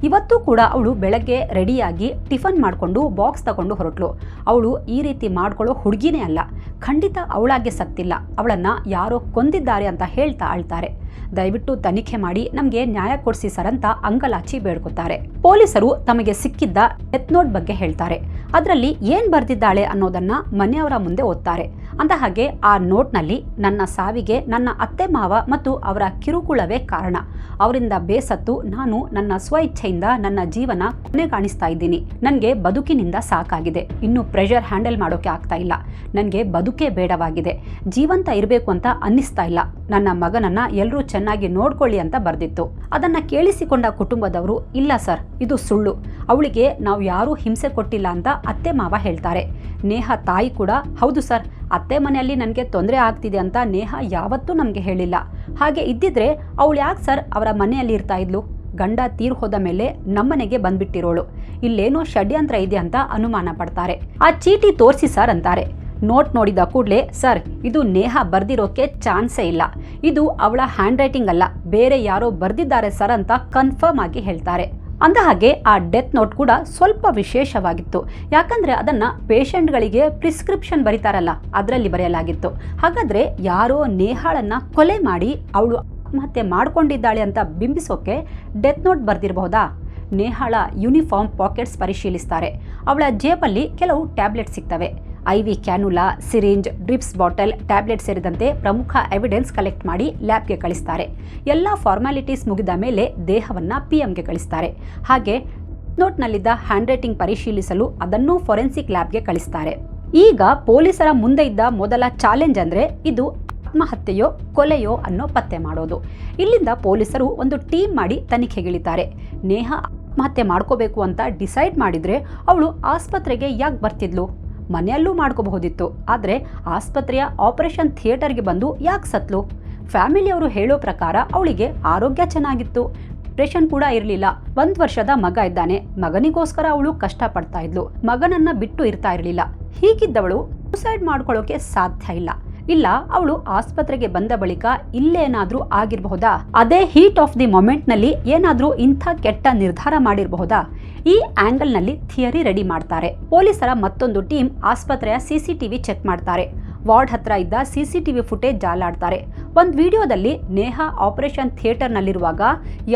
ಇವತ್ತು ಕೂಡ ಅವಳು ಬೆಳಗ್ಗೆ ರೆಡಿಯಾಗಿ ಟಿಫನ್ ಮಾಡಿಕೊಂಡು ಬಾಕ್ಸ್ ತಗೊಂಡು ಹೊರಟ್ಲು. ಅವಳು ಈ ರೀತಿ ಮಾಡ್ಕೊಳ್ಳೋ ಹುಡುಗಿನೇ ಅಲ್ಲ. ಖಂಡಿತ ಅವಳಾಗೆ ಸತ್ತಿಲ್ಲ, ಅವಳನ್ನು ಯಾರೋ ಕೊಂದಿದ್ದಾರೆ ಅಂತ ಹೇಳ್ತಾ ಅಳ್ತಾರೆ. ದಯವಿಟ್ಟು ತನಿಖೆ ಮಾಡಿ ನಮಗೆ ನ್ಯಾಯ ಕೊಡಿಸಿ ಸರ್ ಅಂತ ಅಂಗಲಾಚಿ ಬೇಡ್ಕೊತಾರೆ. ಪೊಲೀಸರು ತಮಗೆ ಸಿಕ್ಕಿದ್ದ ಡೆತ್ ನೋಟ್ ಬಗ್ಗೆ ಹೇಳ್ತಾರೆ. ಅದರಲ್ಲಿ ಏನ್ ಬರ್ದಿದ್ದಾಳೆ ಅನ್ನೋದನ್ನ ಮನೆಯವರ ಮುಂದೆ ಓದ್ತಾರೆ. ಅಂದ ಹಾಗೆ ಆ ನೋಟ್ನಲ್ಲಿ ನನ್ನ ಸಾವಿಗೆ ನನ್ನ ಅತ್ತೆ ಮಾವ ಮತ್ತು ಅವರ ಕಿರುಕುಳವೇ ಕಾರಣ. ಅವರಿಂದ ಬೇಸತ್ತು ನಾನು ನನ್ನ ಸ್ವಇಚ್ಛೆಯಿಂದ ನನ್ನ ಜೀವನ ಕೊನೆಗಾಣಿಸ್ತಾ ಇದ್ದೀನಿ. ನನಗೆ ಬದುಕಿನಿಂದ ಸಾಕಾಗಿದೆ, ಇನ್ನು ಪ್ರೆಷರ್ ಹ್ಯಾಂಡಲ್ ಮಾಡೋಕೆ ಆಗ್ತಾ ಇಲ್ಲ, ನನಗೆ ಬದುಕೇ ಬೇಡವಾಗಿದೆ, ಜೀವಂತ ಇರಬೇಕು ಅಂತ ಅನ್ನಿಸ್ತಾ ಇಲ್ಲ, ನನ್ನ ಮಗನನ್ನ ಎಲ್ಲರೂ ಚೆನ್ನಾಗಿ ನೋಡ್ಕೊಳ್ಳಿ ಅಂತ ಬರ್ದಿತ್ತು. ಅದನ್ನ ಕೇಳಿಸಿಕೊಂಡ ಕುಟುಂಬದವರು, ಇಲ್ಲ ಸರ್, ಇದು ಸುಳ್ಳು, ಅವಳಿಗೆ ನಾವು ಯಾರೂ ಹಿಂಸೆ ಕೊಟ್ಟಿಲ್ಲ ಅಂತ ಅತ್ತೆ ಮಾವ ಹೇಳ್ತಾರೆ. ನೇಹಾ ತಾಯಿ ಕೂಡ, ಹೌದು ಸರ್, ಅತ್ತೆ ಮನೆಯಲ್ಲಿ ನನಗೆ ತೊಂದರೆ ಆಗ್ತಿದೆ ಅಂತ ನೇಹಾ ಯಾವತ್ತೂ ನಮಗೆ ಹೇಳಿಲ್ಲ. ಹಾಗೆ ಇದ್ದಿದ್ರೆ ಅವಳು ಯಾಕೆ ಸರ್ ಅವರ ಮನೆಯಲ್ಲಿ ಇರ್ತಾ ಇದ್ಲು? ಗಂಡ ತೀರ್ ಹೋದ ಮೇಲೆ ನಮ್ಮನೆಗೆ ಬಂದ್ಬಿಟ್ಟಿರೋಳು. ಇಲ್ಲೇನೋ ಷಡ್ಯಂತ್ರ ಇದೆ ಅಂತ ಅನುಮಾನ ಪಡ್ತಾರೆ. ಆ ಚೀಟಿ ತೋರಿಸಿ ಸರ್ ಅಂತಾರೆ. ನೋಟ್ ನೋಡಿದ ಕೂಡಲೇ, ಸರ್, ಇದು ನೇಹಾ ಬರ್ದಿರೋಕೆ ಚಾನ್ಸೇ ಇಲ್ಲ, ಇದು ಅವಳ ಹ್ಯಾಂಡ್ ರೈಟಿಂಗ್ ಅಲ್ಲ, ಬೇರೆ ಯಾರೋ ಬರ್ದಿದ್ದಾರೆ ಸರ್ ಅಂತ ಕನ್ಫರ್ಮ್ ಆಗಿ ಹೇಳ್ತಾರೆ. ಅಂದ ಹಾಗೆ ಆ ಡೆತ್ ನೋಟ್ ಕೂಡ ಸ್ವಲ್ಪ ವಿಶೇಷವಾಗಿತ್ತು. ಯಾಕಂದ್ರೆ ಅದನ್ನ ಪೇಷಂಟ್ಗಳಿಗೆ ಪ್ರಿಸ್ಕ್ರಿಪ್ಷನ್ ಬರೀತಾರಲ್ಲ, ಅದರಲ್ಲಿ ಬರೆಯಲಾಗಿತ್ತು. ಹಾಗಾದ್ರೆ ಯಾರೋ ನೇಹಾಳನ್ನ ಕೊಲೆ ಮಾಡಿ ಅವಳು ಆತ್ಮಹತ್ಯೆ ಮಾಡ್ಕೊಂಡಿದ್ದಾಳೆ ಅಂತ ಬಿಂಬಿಸೋಕೆ ಡೆತ್ ನೋಟ್ ಬರ್ದಿರಬಹುದಾ? ನೇಹಾಳ ಯೂನಿಫಾರ್ಮ್ ಪಾಕೆಟ್ಸ್ ಪರಿಶೀಲಿಸ್ತಾರೆ. ಅವಳ ಜೇಬಲ್ಲಿ ಕೆಲವು ಟ್ಯಾಬ್ಲೆಟ್ ಸಿಗ್ತವೆ. IV cannula, syringe, drips bottle, tablet ಸೇರಿದಂತೆ ಪ್ರಮುಖ ಎವಿಡೆನ್ಸ್ ಕಲೆಕ್ಟ್ ಮಾಡಿ ಲ್ಯಾಬ್ಗೆ ಕಳಿಸ್ತಾರೆ. ಎಲ್ಲ ಫಾರ್ಮಾಲಿಟೀಸ್ ಮುಗಿದ ಮೇಲೆ ದೇಹವನ್ನ PMಗೆ ಕಳಿಸ್ತಾರೆ. ಹಾಗೆ ನೋಟ್ನಲ್ಲಿದ್ದ ಹ್ಯಾಂಡ್ ರೈಟಿಂಗ್ ಪರಿಶೀಲಿಸಲು ಅದನ್ನು ಫೊರೆನ್ಸಿಕ್ ಲ್ಯಾಬ್ಗೆ ಕಳಿಸ್ತಾರೆ. ಈಗ ಪೊಲೀಸರ ಮುಂದೆ ಇದ್ದ ಮೊದಲ ಚಾಲೆಂಜ್ ಅಂದ್ರೆ ಇದು ಆತ್ಮಹತ್ಯೆಯೋ ಕೊಲೆಯೋ ಅನ್ನೋ ಪತ್ತೆ ಮಾಡೋದು. ಇಲ್ಲಿಂದ ಪೊಲೀಸರು ಒಂದು ಟೀಮ್ ಮಾಡಿ ತನಿಖೆಗಿಳಿತಾರೆ. ನೇಹಾ ಆತ್ಮಹತ್ಯೆ ಮಾಡ್ಕೋಬೇಕು ಅಂತ ಡಿಸೈಡ್ ಮಾಡಿದ್ರೆ ಅವಳು ಆಸ್ಪತ್ರೆಗೆ ಯಾಕೆ ಬರ್ತಿದ್ಲು? ಮನೆಯಲ್ಲೂ ಮಾಡ್ಕೋಬಹುದಿತ್ತು. ಆದರೆ ಆಸ್ಪತ್ರೆಯ ಆಪರೇಷನ್ ಥಿಯೇಟರ್ಗೆ ಬಂದು ಯಾಕೆ ಸತ್ಲು? ಫ್ಯಾಮಿಲಿಯವರು ಹೇಳೋ ಪ್ರಕಾರ ಅವಳಿಗೆ ಆರೋಗ್ಯ ಚೆನ್ನಾಗಿತ್ತು, ಡಿಪ್ರೆಷನ್ ಕೂಡ ಇರಲಿಲ್ಲ. 1 ವರ್ಷದ ಮಗ ಇದ್ದಾನೆ, ಮಗನಿಗೋಸ್ಕರ ಅವಳು ಕಷ್ಟಪಡ್ತಾ ಇದ್ಲು, ಮಗನನ್ನ ಬಿಟ್ಟು ಇರ್ತಾ ಇರಲಿಲ್ಲ. ಹೀಗಿದ್ದವಳು ಸೂಸೈಡ್ ಮಾಡ್ಕೊಳ್ಳೋಕೆ ಸಾಧ್ಯ ಇಲ್ಲ. ಅವಳು ಆಸ್ಪತ್ರೆಗೆ ಬಂದ ಬಳಿಕ ಇಲ್ಲೇನಾದ್ರೂ ಆಗಿರಬಹುದಾ? ಅದೇ ಹೀಟ್ ಆಫ್ ದಿ ಮೊಮೆಂಟ್ ನಲ್ಲಿ ಏನಾದ್ರೂ ಇಂಥ ಕೆಟ್ಟ ನಿರ್ಧಾರ ಮಾಡಿರಬಹುದಾ? ಈ ಆಂಗಲ್ ನಲ್ಲಿ ಥಿಯರಿ ರೆಡಿ ಮಾಡ್ತಾರೆ. ಪೊಲೀಸರ ಮತ್ತೊಂದು ಟೀಮ್ ಆಸ್ಪತ್ರೆಯ CCTV ಚೆಕ್ ಮಾಡ್ತಾರೆ. ವಾರ್ಡ್ ಹತ್ರ ಇದ್ದ CCTV ಫುಟೇಜ್ ಜಾಲಾಡ್ತಾರೆ. ಒಂದು ವಿಡಿಯೋದಲ್ಲಿ ನೇಹಾ ಆಪರೇಷನ್ ಥಿಯೇಟರ್ ನಲ್ಲಿರುವಾಗ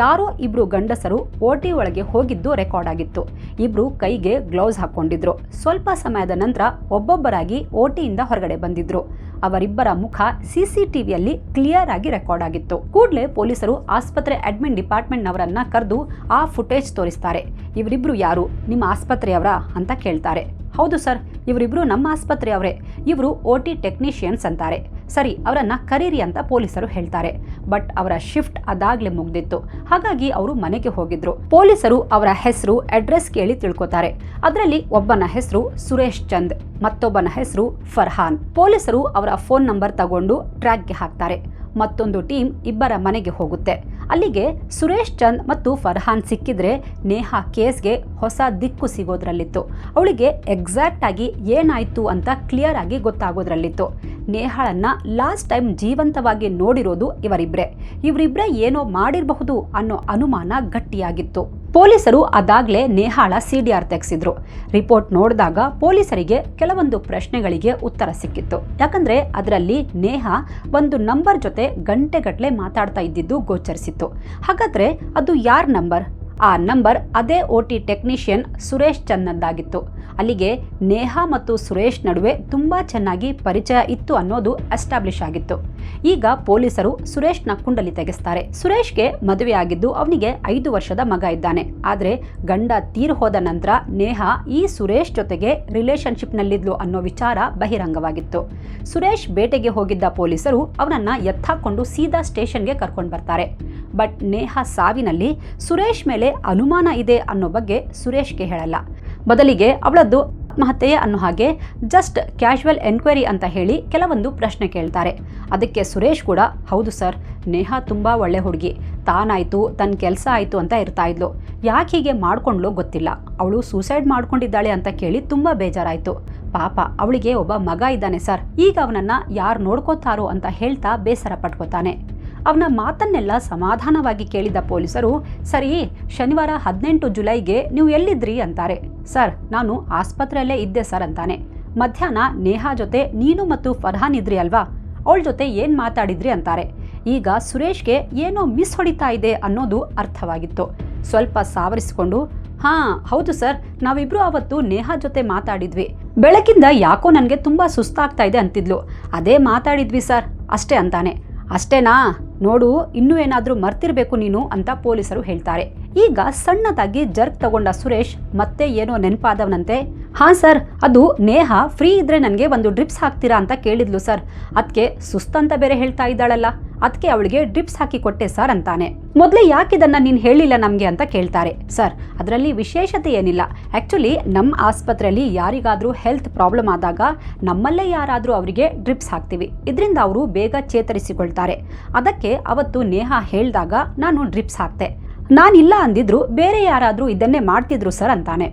ಯಾರೋ 2 ಗಂಡಸರು OT ಒಳಗೆ ಹೋಗಿದ್ದು ರೆಕಾರ್ಡ್ ಆಗಿತ್ತು. 2 ಕೈಗೆ ಗ್ಲೌಸ್ ಹಾಕೊಂಡಿದ್ರು. ಸ್ವಲ್ಪ ಸಮಯದ ನಂತರ ಒಬ್ಬೊಬ್ಬರಾಗಿ OTಯಿಂದ ಹೊರಗಡೆ ಬಂದಿದ್ರು. ಅವರಿಬ್ಬರ ಮುಖ CCTVಯಲ್ಲಿ ಕ್ಲಿಯರ್ ಆಗಿ ರೆಕಾರ್ಡ್ ಆಗಿತ್ತು. ಕೂಡಲೇ ಪೊಲೀಸರು ಆಸ್ಪತ್ರೆ ಅಡ್ಮಿನ್ ಡಿಪಾರ್ಟ್ಮೆಂಟ್ ನವರನ್ನ ಕರೆದು ಆ ಫುಟೇಜ್ ತೋರಿಸ್ತಾರೆ. ಇವರಿಬ್ರು ಯಾರು? ನಿಮ್ಮ ಆಸ್ಪತ್ರೆಯವರಾ ಅಂತ ಕೇಳ್ತಾರೆ. ಹೌದು ಸರ್, ಇವರಿಬ್ರು ನಮ್ಮ ಆಸ್ಪತ್ರೆಯವರೇ. ಇವರು OT ಟೆಕ್ನಿಷಿಯನ್ಸ್ ಅಂತಾರೆ. ಸರಿ, ಅವರನ್ನ ಕರೀರಿ ಅಂತ ಪೊಲೀಸರು ಹೇಳ್ತಾರೆ. ಬಟ್ ಅವರ ಶಿಫ್ಟ್ ಅದಾಗ್ಲೇ ಮುಗ್ದಿತ್ತು. ಹಾಗಾಗಿ ಅವರು ಮನೆಗೆ ಹೋಗಿದ್ರು. ಪೊಲೀಸರು ಅವರ ಹೆಸರು, ಅಡ್ರೆಸ್ ಕೇಳಿ ತಿಳ್ಕೊತಾರೆ. ಅದರಲ್ಲಿ ಒಬ್ಬನ ಹೆಸರು ಸುರೇಶ್ ಚಂದ್, ಮತ್ತೊಬ್ಬನ ಹೆಸರು ಫರ್ಹಾನ್. ಪೊಲೀಸರು ಅವರ ಫೋನ್ ನಂಬರ್ ತಗೊಂಡು ಟ್ರ್ಯಾಕ್ಗೆ ಹಾಕ್ತಾರೆ. ಮತ್ತೊಂದು ಟೀಮ್ ಇಬ್ಬರ ಮನೆಗೆ ಹೋಗುತ್ತೆ. ಅಲ್ಲಿಗೆ ಸುರೇಶ್ ಚಂದ್ ಮತ್ತು ಫರ್ಹಾನ್ ಸಿಕ್ಕಿದ್ರೆ ನೇಹಾ ಕೇಸ್ಗೆ ಹೊಸ ದಿಕ್ಕು ಸಿಗೋದ್ರಲ್ಲಿತ್ತು. ಅವಳಿಗೆ ಎಕ್ಸಾಕ್ಟ್ ಆಗಿ ಏನಾಯ್ತು ಅಂತ ಕ್ಲಿಯರ್ ಆಗಿ ಗೊತ್ತಾಗೋದ್ರಲ್ಲಿತ್ತು. ನೇಹಾಳನ್ನ ಲಾಸ್ಟ್ ಟೈಮ್ ಜೀವಂತವಾಗಿ ನೋಡಿರೋದು ಇವರಿಬ್ರೇ ಏನೋ ಮಾಡಿರಬಹುದು ಅನ್ನೋ ಅನುಮಾನ ಗಟ್ಟಿಯಾಗಿತ್ತು. ಪೊಲೀಸರು ಅದಾಗ್ಲೇ ನೇಹಾಳ CDR ತೆಗೆಸಿದ್ರು. ರಿಪೋರ್ಟ್ ನೋಡಿದಾಗ ಪೊಲೀಸರಿಗೆ ಕೆಲವೊಂದು ಪ್ರಶ್ನೆಗಳಿಗೆ ಉತ್ತರ ಸಿಕ್ಕಿತ್ತು. ಯಾಕಂದ್ರೆ ಅದರಲ್ಲಿ ನೇಹಾ ಒಂದು ನಂಬರ್ ಜೊತೆ ಗಂಟೆಗಟ್ಟಲೆ ಮಾತಾಡ್ತಾ ಇದ್ದಿದ್ದು ಗೋಚರಿಸಿತ್ತು. ಹಾಗಾದ್ರೆ ಅದು ಯಾರ್ ನಂಬರ್? ಆ ನಂಬರ್ ಅದೇ OT ಟೆಕ್ನಿಷಿಯನ್ ಸುರೇಶ್ ಚಂದ್ನದ್ದಾಗಿತ್ತು. ಅಲ್ಲಿಗೆ ನೇಹಾ ಮತ್ತು ಸುರೇಶ್ ನಡುವೆ ತುಂಬಾ ಚೆನ್ನಾಗಿ ಪರಿಚಯ ಇತ್ತು ಅನ್ನೋದು ಎಸ್ಟಾಬ್ಲಿಷ್ ಆಗಿತ್ತು. ಈಗ ಪೊಲೀಸರು ಸುರೇಶ್ನ ಕುಂಡಲಿ ತೆಗೆಸ್ತಾರೆ. ಸುರೇಶ್ಗೆ ಮದುವೆ ಆಗಿದ್ದು ಅವನಿಗೆ 5 ವರ್ಷದ ಮಗ ಇದ್ದಾನೆ. ಆದ್ರೆ ಗಂಡ ತೀರ್ ಹೋದ ನಂತರ ನೇಹಾ ಈ ಸುರೇಶ್ ಜೊತೆಗೆ ರಿಲೇಶನ್ಶಿಪ್ ನಲ್ಲಿದ್ಲು ಅನ್ನೋ ವಿಚಾರ ಬಹಿರಂಗವಾಗಿತ್ತು. ಸುರೇಶ್ ಬೇಟೆಗೆ ಹೋಗಿದ್ದ ಪೊಲೀಸರು ಅವನನ್ನ ಎತ್ತಾಕೊಂಡು ಸೀದಾ ಸ್ಟೇಷನ್ಗೆ ಕರ್ಕೊಂಡು ಬರ್ತಾರೆ. ಬಟ್ ನೇಹಾ ಸಾವಿನಲ್ಲಿ ಸುರೇಶ್ ಮೇಲೆ ಅನುಮಾನ ಇದೆ ಅನ್ನೋ ಬಗ್ಗೆ ಸುರೇಶ್ಗೆ ಹೇಳಲ್ಲ. ಬದಲಿಗೆ ಅವಳದ್ದು ಆತ್ಮಹತ್ಯೆ ಅನ್ನೋ ಹಾಗೆ ಜಸ್ಟ್ ಕ್ಯಾಶುವಲ್ ಎನ್ಕ್ವೈರಿ ಅಂತ ಹೇಳಿ ಕೆಲವೊಂದು ಪ್ರಶ್ನೆ ಕೇಳ್ತಾರೆ. ಅದಕ್ಕೆ ಸುರೇಶ್ ಕೂಡ ಹೌದು ಸರ್, ನೇಹಾ ತುಂಬಾ ಒಳ್ಳೆ ಹುಡುಗಿ, ತಾನಾಯ್ತು ತನ್ನ ಕೆಲಸ ಆಯ್ತು ಅಂತ ಇರ್ತಾ ಇದ್ಲು. ಯಾಕೆ ಹೀಗೆ ಮಾಡ್ಕೊಂಡ್ಲೋ ಗೊತ್ತಿಲ್ಲ. ಅವಳು ಸೂಸೈಡ್ ಮಾಡ್ಕೊಂಡಿದ್ದಾಳೆ ಅಂತ ಕೇಳಿ ತುಂಬಾ ಬೇಜಾರಾಯ್ತು. ಪಾಪ ಅವಳಿಗೆ ಒಬ್ಬ ಮಗ ಇದ್ದಾನೆ ಸರ್, ಈಗ ಅವನನ್ನ ಯಾರು ನೋಡ್ಕೋತಾರೋ ಅಂತ ಹೇಳ್ತಾ ಬೇಸರ ಪಟ್ಕೋತಾನೆ. ಅವನ ಮಾತನ್ನೆಲ್ಲ ಸಮಾಧಾನವಾಗಿ ಕೇಳಿದ ಪೊಲೀಸರು, ಸರಿ, ಶನಿವಾರ 18 ಜುಲೈಗೆ ನೀವು ಎಲ್ಲಿದ್ರಿ ಅಂತಾರೆ. ಸರ್, ನಾನು ಆಸ್ಪತ್ರೆಯಲ್ಲೇ ಇದ್ದೆ ಸರ್ ಅಂತಾನೆ. ಮಧ್ಯಾಹ್ನ ನೇಹಾ ಜೊತೆ ನೀನು ಮತ್ತು ಫರ್ಹಾನ್ ಇದ್ರಿ ಅಲ್ವಾ, ಅವಳ ಜೊತೆ ಏನ್ ಮಾತಾಡಿದ್ರಿ ಅಂತಾರೆ. ಈಗ ಸುರೇಶ್ಗೆ ಏನೋ ಮಿಸ್ ಹೊಡಿತಾ ಇದೆ ಅನ್ನೋದು ಅರ್ಥವಾಗಿತ್ತು. ಸ್ವಲ್ಪ ಸಾವರಿಸಿಕೊಂಡು, ಹಾ ಹೌದು ಸರ್, ನಾವಿಬ್ರು ಅವತ್ತು ನೇಹಾ ಜೊತೆ ಮಾತಾಡಿದ್ವಿ. ಬೆಳಕಿಂದ ಯಾಕೋ ನನಗೆ ತುಂಬಾ ಸುಸ್ತಾಗ್ತಾ ಇದೆ ಅಂತಿದ್ಲು, ಅದೇ ಮಾತಾಡಿದ್ವಿ ಸರ್ ಅಷ್ಟೇ ಅಂತಾನೆ. ಅಷ್ಟೇನಾ? ನೋಡು, ಇನ್ನೂ ಏನಾದ್ರೂ ಮರ್ತಿರ್ಬೇಕು ನೀನು ಅಂತ ಪೊಲೀಸರು ಹೇಳ್ತಾರೆ. ಈಗ ಸಣ್ಣದಾಗಿ ಜರ್ಕ್ ತಗೊಂಡ ಸುರೇಶ್ ಮತ್ತೆ ಏನೋ ನೆನಪಾದವನಂತೆ. ಹಾ ಸರ್, ಅದು ನೇಹಾ ಫ್ರೀ ಇದ್ರೆ ನನಗೆ ಒಂದು ಡ್ರಿಪ್ಸ್ ಹಾಕ್ತೀರಾ ಅಂತ ಕೇಳಿದ್ಲು ಸರ್. ಅದಕ್ಕೆ ಸುಸ್ತಂತ ಬೇರೆ ಹೇಳ್ತಾ ಇದ್ದಾಳಲ್ಲ, ಅದಕ್ಕೆ ಅವಳಿಗೆ ಡ್ರಿಪ್ಸ್ ಹಾಕಿ ಕೊಟ್ಟೆ ಸರ್ ಅಂತಾನೆ. ಮೊದಲೇ ಯಾಕಿದನ್ನ ನೀನು ಹೇಳಿಲ್ಲ ನಮಗೆ ಅಂತ ಕೇಳ್ತಾರೆ. ಸರ್, ಅದರಲ್ಲಿ ವಿಶೇಷತೆ ಏನಿಲ್ಲ. ಆಕ್ಚುಲಿ ನಮ್ಮ ಆಸ್ಪತ್ರೆಯಲ್ಲಿ ಯಾರಿಗಾದ್ರೂ ಹೆಲ್ತ್ ಪ್ರಾಬ್ಲಮ್ ಆದಾಗ ನಮ್ಮಲ್ಲೇ ಯಾರಾದ್ರೂ ಅವರಿಗೆ ಡ್ರಿಪ್ಸ್ ಹಾಕ್ತೀವಿ. ಇದರಿಂದ ಅವರು ಬೇಗ ಚೇತರಿಸಿಕೊಳ್ತಾರೆ. ಅದಕ್ಕೆ ಅವತ್ತು ನೇಹಾ ಹೇಳಿದಾಗ ನಾನು ಡ್ರಿಪ್ಸ್ ಹಾಕ್ತೆ. ನಾನಿಲ್ಲ ಅಂದಿದ್ರು ಬೇರೆ ಯಾರಾದ್ರೂ ಇದನ್ನೇ ಮಾಡ್ತಿದ್ರು ಸರ್ ಅಂತಾನೆ.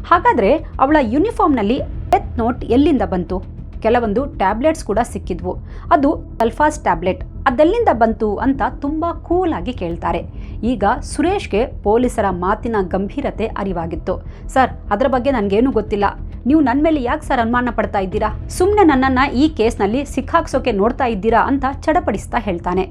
ಹಾಗಾದ್ರೆ ಅವಳ ಯೂನಿಫಾರ್ಮ್ನಲ್ಲಿ ಡೆತ್ ನೋಟ್ ಎಲ್ಲಿಂದ ಬಂತು? ಕೆಲವೊಂದು ಟ್ಯಾಬ್ಲೆಟ್ಸ್ ಕೂಡ ಸಿಕ್ಕಿದ್ವು. ಅದು ಸಲ್ಫಾಸ್ ಟ್ಯಾಬ್ಲೆಟ್, ಅದೆಲ್ಲಿಂದ ಬಂತು ಅಂತ ತುಂಬಾ ಕೂಲ್ ಆಗಿ ಕೇಳ್ತಾರೆ. ಈಗ ಸುರೇಶ್ಗೆ ಪೊಲೀಸರ ಮಾತಿನ ಗಂಭೀರತೆ ಅರಿವಾಗಿತ್ತು. ಸರ್, ಅದರ ಬಗ್ಗೆ ನನಗೇನು ಗೊತ್ತಿಲ್ಲ. ನೀವು ನನ್ನ ಮೇಲೆ ಯಾಕೆ ಸರ್ ಅನುಮಾನ ಪಡ್ತಾ ಇದ್ದೀರಾ? ಸುಮ್ಮನೆ ನನ್ನನ್ನು ಈ ಕೇಸ್ನಲ್ಲಿ ಸಿಕ್ಕಾಕ್ಸೋಕೆ ನೋಡ್ತಾ ಇದ್ದೀರಾ ಅಂತ ಚಡಪಡಿಸ್ತಾ ಹೇಳ್ತಾನೆ.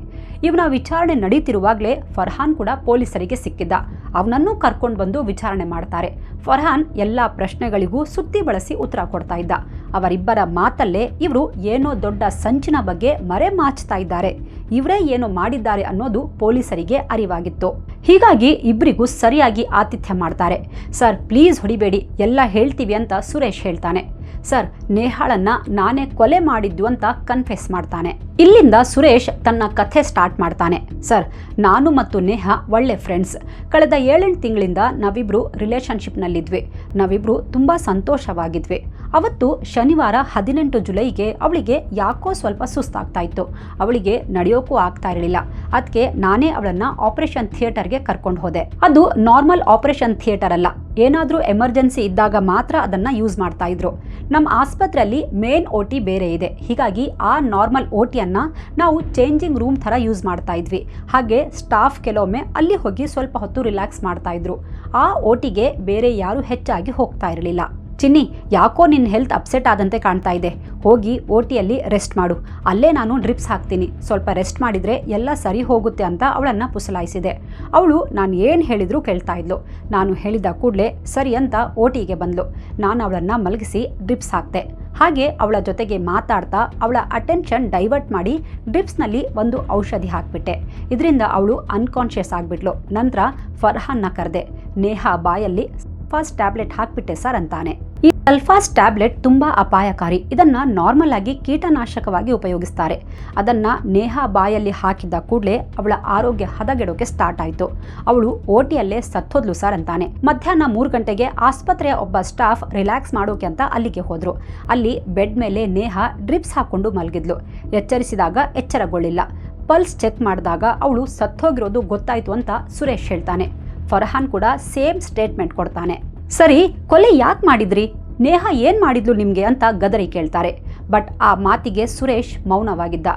ಇವನ ವಿಚಾರಣೆ ನಡೀತಿರುವಾಗಲೇ ಫರ್ಹಾನ್ ಕೂಡ ಪೊಲೀಸರಿಗೆ ಸಿಕ್ಕಿದ್ದ. ಅವನನ್ನು ಕರ್ಕೊಂಡು ಬಂದು ವಿಚಾರಣೆ ಮಾಡ್ತಾರೆ. ಫರ್ಹಾನ್ ಎಲ್ಲ ಪ್ರಶ್ನೆಗಳಿಗೂ ಸುತ್ತಿ ಬಳಸಿ ಉತ್ತರ ಕೊಡ್ತಾ ಇದ್ದ. ಅವರಿಬ್ಬರ ಮಾತಲ್ಲೇ ಇವರು ಏನೋ ದೊಡ್ಡ ಸಂಚಿನ ಬಗ್ಗೆ ಮರೆಮಾಚ್ತಾ ಇದ್ದಾರೆ, ಇವರೇ ಏನೋ ಮಾಡಿದ್ದಾರೆ ಅನ್ನೋದು ಪೊಲೀಸರಿಗೆ ಅರಿವಾಗಿತ್ತು. ಹೀಗಾಗಿ ಇಬ್ಬರಿಗೂ ಸರಿಯಾಗಿ ಆತಿಥ್ಯ ಮಾಡ್ತಾರೆ. ಸರ್ ಪ್ಲೀಸ್ ಹೊಡಿಬೇಡಿ, ಎಲ್ಲ ಹೇಳ್ತೀವಿ ಅಂತ ಸುರೇಶ್ ಹೇಳ್ತಾನೆ. ಸರ್ ನೇಹಾಳನ್ನ ನಾನೇ ಕೊಲೆ ಮಾಡಿದ್ದು ಅಂತ ಕನ್ಫೆಸ್ ಮಾಡ್ತಾನೆ. ಇಲ್ಲಿಂದ ಸುರೇಶ್ ತನ್ನ ಕಥೆ ಸ್ಟಾರ್ಟ್ ಮಾಡ್ತಾನೆ. ಸರ್ ನಾನು ಮತ್ತು ನೇಹಾ ಒಳ್ಳೆ ಫ್ರೆಂಡ್ಸ್. ಕಳೆದ 7-8 ತಿಂಗಳಿಂದ ನಾವಿಬ್ರು ರಿಲೇಶನ್ಶಿಪ್ನಲ್ಲಿದ್ವಿ. ನಾವಿಬ್ರು ತುಂಬ ಸಂತೋಷವಾಗಿದ್ವಿ. ಅವತ್ತು ಶನಿವಾರ 18 ಜುಲೈಗೆ ಅವಳಿಗೆ ಯಾಕೋ ಸ್ವಲ್ಪ ಸುಸ್ತಾಗ್ತಾ ಇತ್ತು. ಅವಳಿಗೆ ನಡೆಯೋಕ್ಕೂ ಆಗ್ತಾ ಇರಲಿಲ್ಲ. ಅದಕ್ಕೆ ನಾನೇ ಅವಳನ್ನ ಆಪರೇಷನ್ ಥಿಯೇಟರ್ಗೆ ಕರ್ಕೊಂಡು ಹೋದೆ. ಅದು ನಾರ್ಮಲ್ ಆಪರೇಷನ್ ಥಿಯೇಟರ್ ಅಲ್ಲ, ಏನಾದರೂ ಎಮರ್ಜೆನ್ಸಿ ಇದ್ದಾಗ ಮಾತ್ರ ಅದನ್ನ ಯೂಸ್ ಮಾಡ್ತಾ ಇದ್ರು. ನಮ್ಮ ಆಸ್ಪತ್ರೆಯಲ್ಲಿ ಮೇನ್ OT ಬೇರೆ ಇದೆ. ಹೀಗಾಗಿ ಆ ನಾರ್ಮಲ್ OTಯನ್ನ ನಾವು ಚೇಂಜಿಂಗ್ ರೂಮ್ ಥರ ಯೂಸ್ ಮಾಡ್ತಾ ಇದ್ವಿ. ಹಾಗೆ ಸ್ಟಾಫ್ ಕೆಲವೊಮ್ಮೆ ಅಲ್ಲಿ ಹೋಗಿ ಸ್ವಲ್ಪ ಹೊತ್ತು ರಿಲ್ಯಾಕ್ಸ್ ಮಾಡ್ತಾ ಇದ್ರು. ಆ OTಗೆ ಬೇರೆ ಯಾರು ಹೆಚ್ಚಾಗಿ ಹೋಗ್ತಾ ಇರಲಿಲ್ಲ. ಚಿನ್ನಿ, ಯಾಕೋ ನಿನ್ನ ಹೆಲ್ತ್ ಅಪ್ಸೆಟ್ ಆದಂತೆ ಕಾಣ್ತಾ ಇದೆ, ಹೋಗಿ OTಯಲ್ಲಿ ರೆಸ್ಟ್ ಮಾಡು, ಅಲ್ಲೇ ನಾನು ಡ್ರಿಪ್ಸ್ ಹಾಕ್ತೀನಿ, ಸ್ವಲ್ಪ ರೆಸ್ಟ್ ಮಾಡಿದರೆ ಎಲ್ಲ ಸರಿ ಹೋಗುತ್ತೆ ಅಂತ ಅವಳನ್ನು ಪುಸಲಾಯಿಸಿದೆ. ಅವಳು ನಾನು ಏನು ಹೇಳಿದರೂ ಕೇಳ್ತಾ ಇದ್ಲು. ನಾನು ಹೇಳಿದ ಕೂಡಲೇ ಸರಿ ಅಂತ OTಗೆ ಬಂದಳು. ನಾನು ಅವಳನ್ನು ಮಲಗಿಸಿ ಡ್ರಿಪ್ಸ್ ಹಾಕ್ತೆ. ಹಾಗೆ ಅವಳ ಜೊತೆಗೆ ಮಾತಾಡ್ತಾ ಅವಳ ಅಟೆನ್ಷನ್ ಡೈವರ್ಟ್ ಮಾಡಿ ಡ್ರಿಪ್ಸ್ನಲ್ಲಿ ಒಂದು ಔಷಧಿ ಹಾಕ್ಬಿಟ್ಟೆ. ಇದರಿಂದ ಅವಳು ಅನ್ಕಾನ್ಷಿಯಸ್ ಆಗಿಬಿಟ್ಲು. ನಂತರ ಫರ್ಹಾನ್ನ ಕರೆದೆ. ನೇಹಾ ಬಾಯಲ್ಲಿ ಸಲ್ಫಾಸ್ ಟ್ಯಾಬ್ಲೆಟ್ ಹಾಕ್ಬಿಟ್ಟೆ ಸರ್ ಅಂತಾನೆ. ಈ ಸಲ್ಫಾಸ್ ಟ್ಯಾಬ್ಲೆಟ್ ತುಂಬಾ ಅಪಾಯಕಾರಿ. ಇದನ್ನ ನಾರ್ಮಲ್ ಆಗಿ ಕೀಟನಾಶಕವಾಗಿ ಉಪಯೋಗಿಸ್ತಾರೆ. ಅದನ್ನ ನೇಹಾ ಬಾಯಲ್ಲಿ ಹಾಕಿದ್ದ ಕೂಡಲೇ ಅವಳ ಆರೋಗ್ಯ ಹದಗೆಡೋಕೆ ಸ್ಟಾರ್ಟ್ ಆಯ್ತು. ಅವಳು OTಯಲ್ಲೇ ಸತ್ತೋದ್ಲು ಸರ್ ಅಂತಾನೆ. ಮಧ್ಯಾಹ್ನ 3 ಗಂಟೆಗೆ ಆಸ್ಪತ್ರೆಯ ಒಬ್ಬ ಸ್ಟಾಫ್ ರಿಲ್ಯಾಕ್ಸ್ ಮಾಡೋಕೆ ಅಂತ ಅಲ್ಲಿಗೆ ಹೋದ್ರು. ಅಲ್ಲಿ ಬೆಡ್ ಮೇಲೆ ನೇಹಾ ಡ್ರಿಪ್ಸ್ ಹಾಕೊಂಡು ಮಲಗಿದ್ಲು. ಎಚ್ಚರಿಸಿದಾಗ ಎಚ್ಚರಗೊಳ್ಳಿಲ್ಲ. ಪಲ್ಸ್ ಚೆಕ್ ಮಾಡಿದಾಗ ಅವಳು ಸತ್ತೋಗಿರೋದು ಗೊತ್ತಾಯ್ತು ಅಂತ ಸುರೇಶ್ ಹೇಳ್ತಾನೆ. ಫರ್ಹಾನ್ ಕೂಡ ಸೇಮ್ ಸ್ಟೇಟ್ಮೆಂಟ್ ಕೊಡ್ತಾನೆ. ಸರಿ, ಕೊಲೆ ಯಾಕೆ ಮಾಡಿದ್ರಿ? ನೇಹಾ ಏನ್ ಮಾಡಿದ್ಲು ನಿಮ್ಗೆ ಅಂತ ಗದರಿ ಕೇಳ್ತಾರೆ. ಬಟ್ ಆ ಮಾತಿಗೆ ಸುರೇಶ್ ಮೌನವಾಗಿದ್ದ.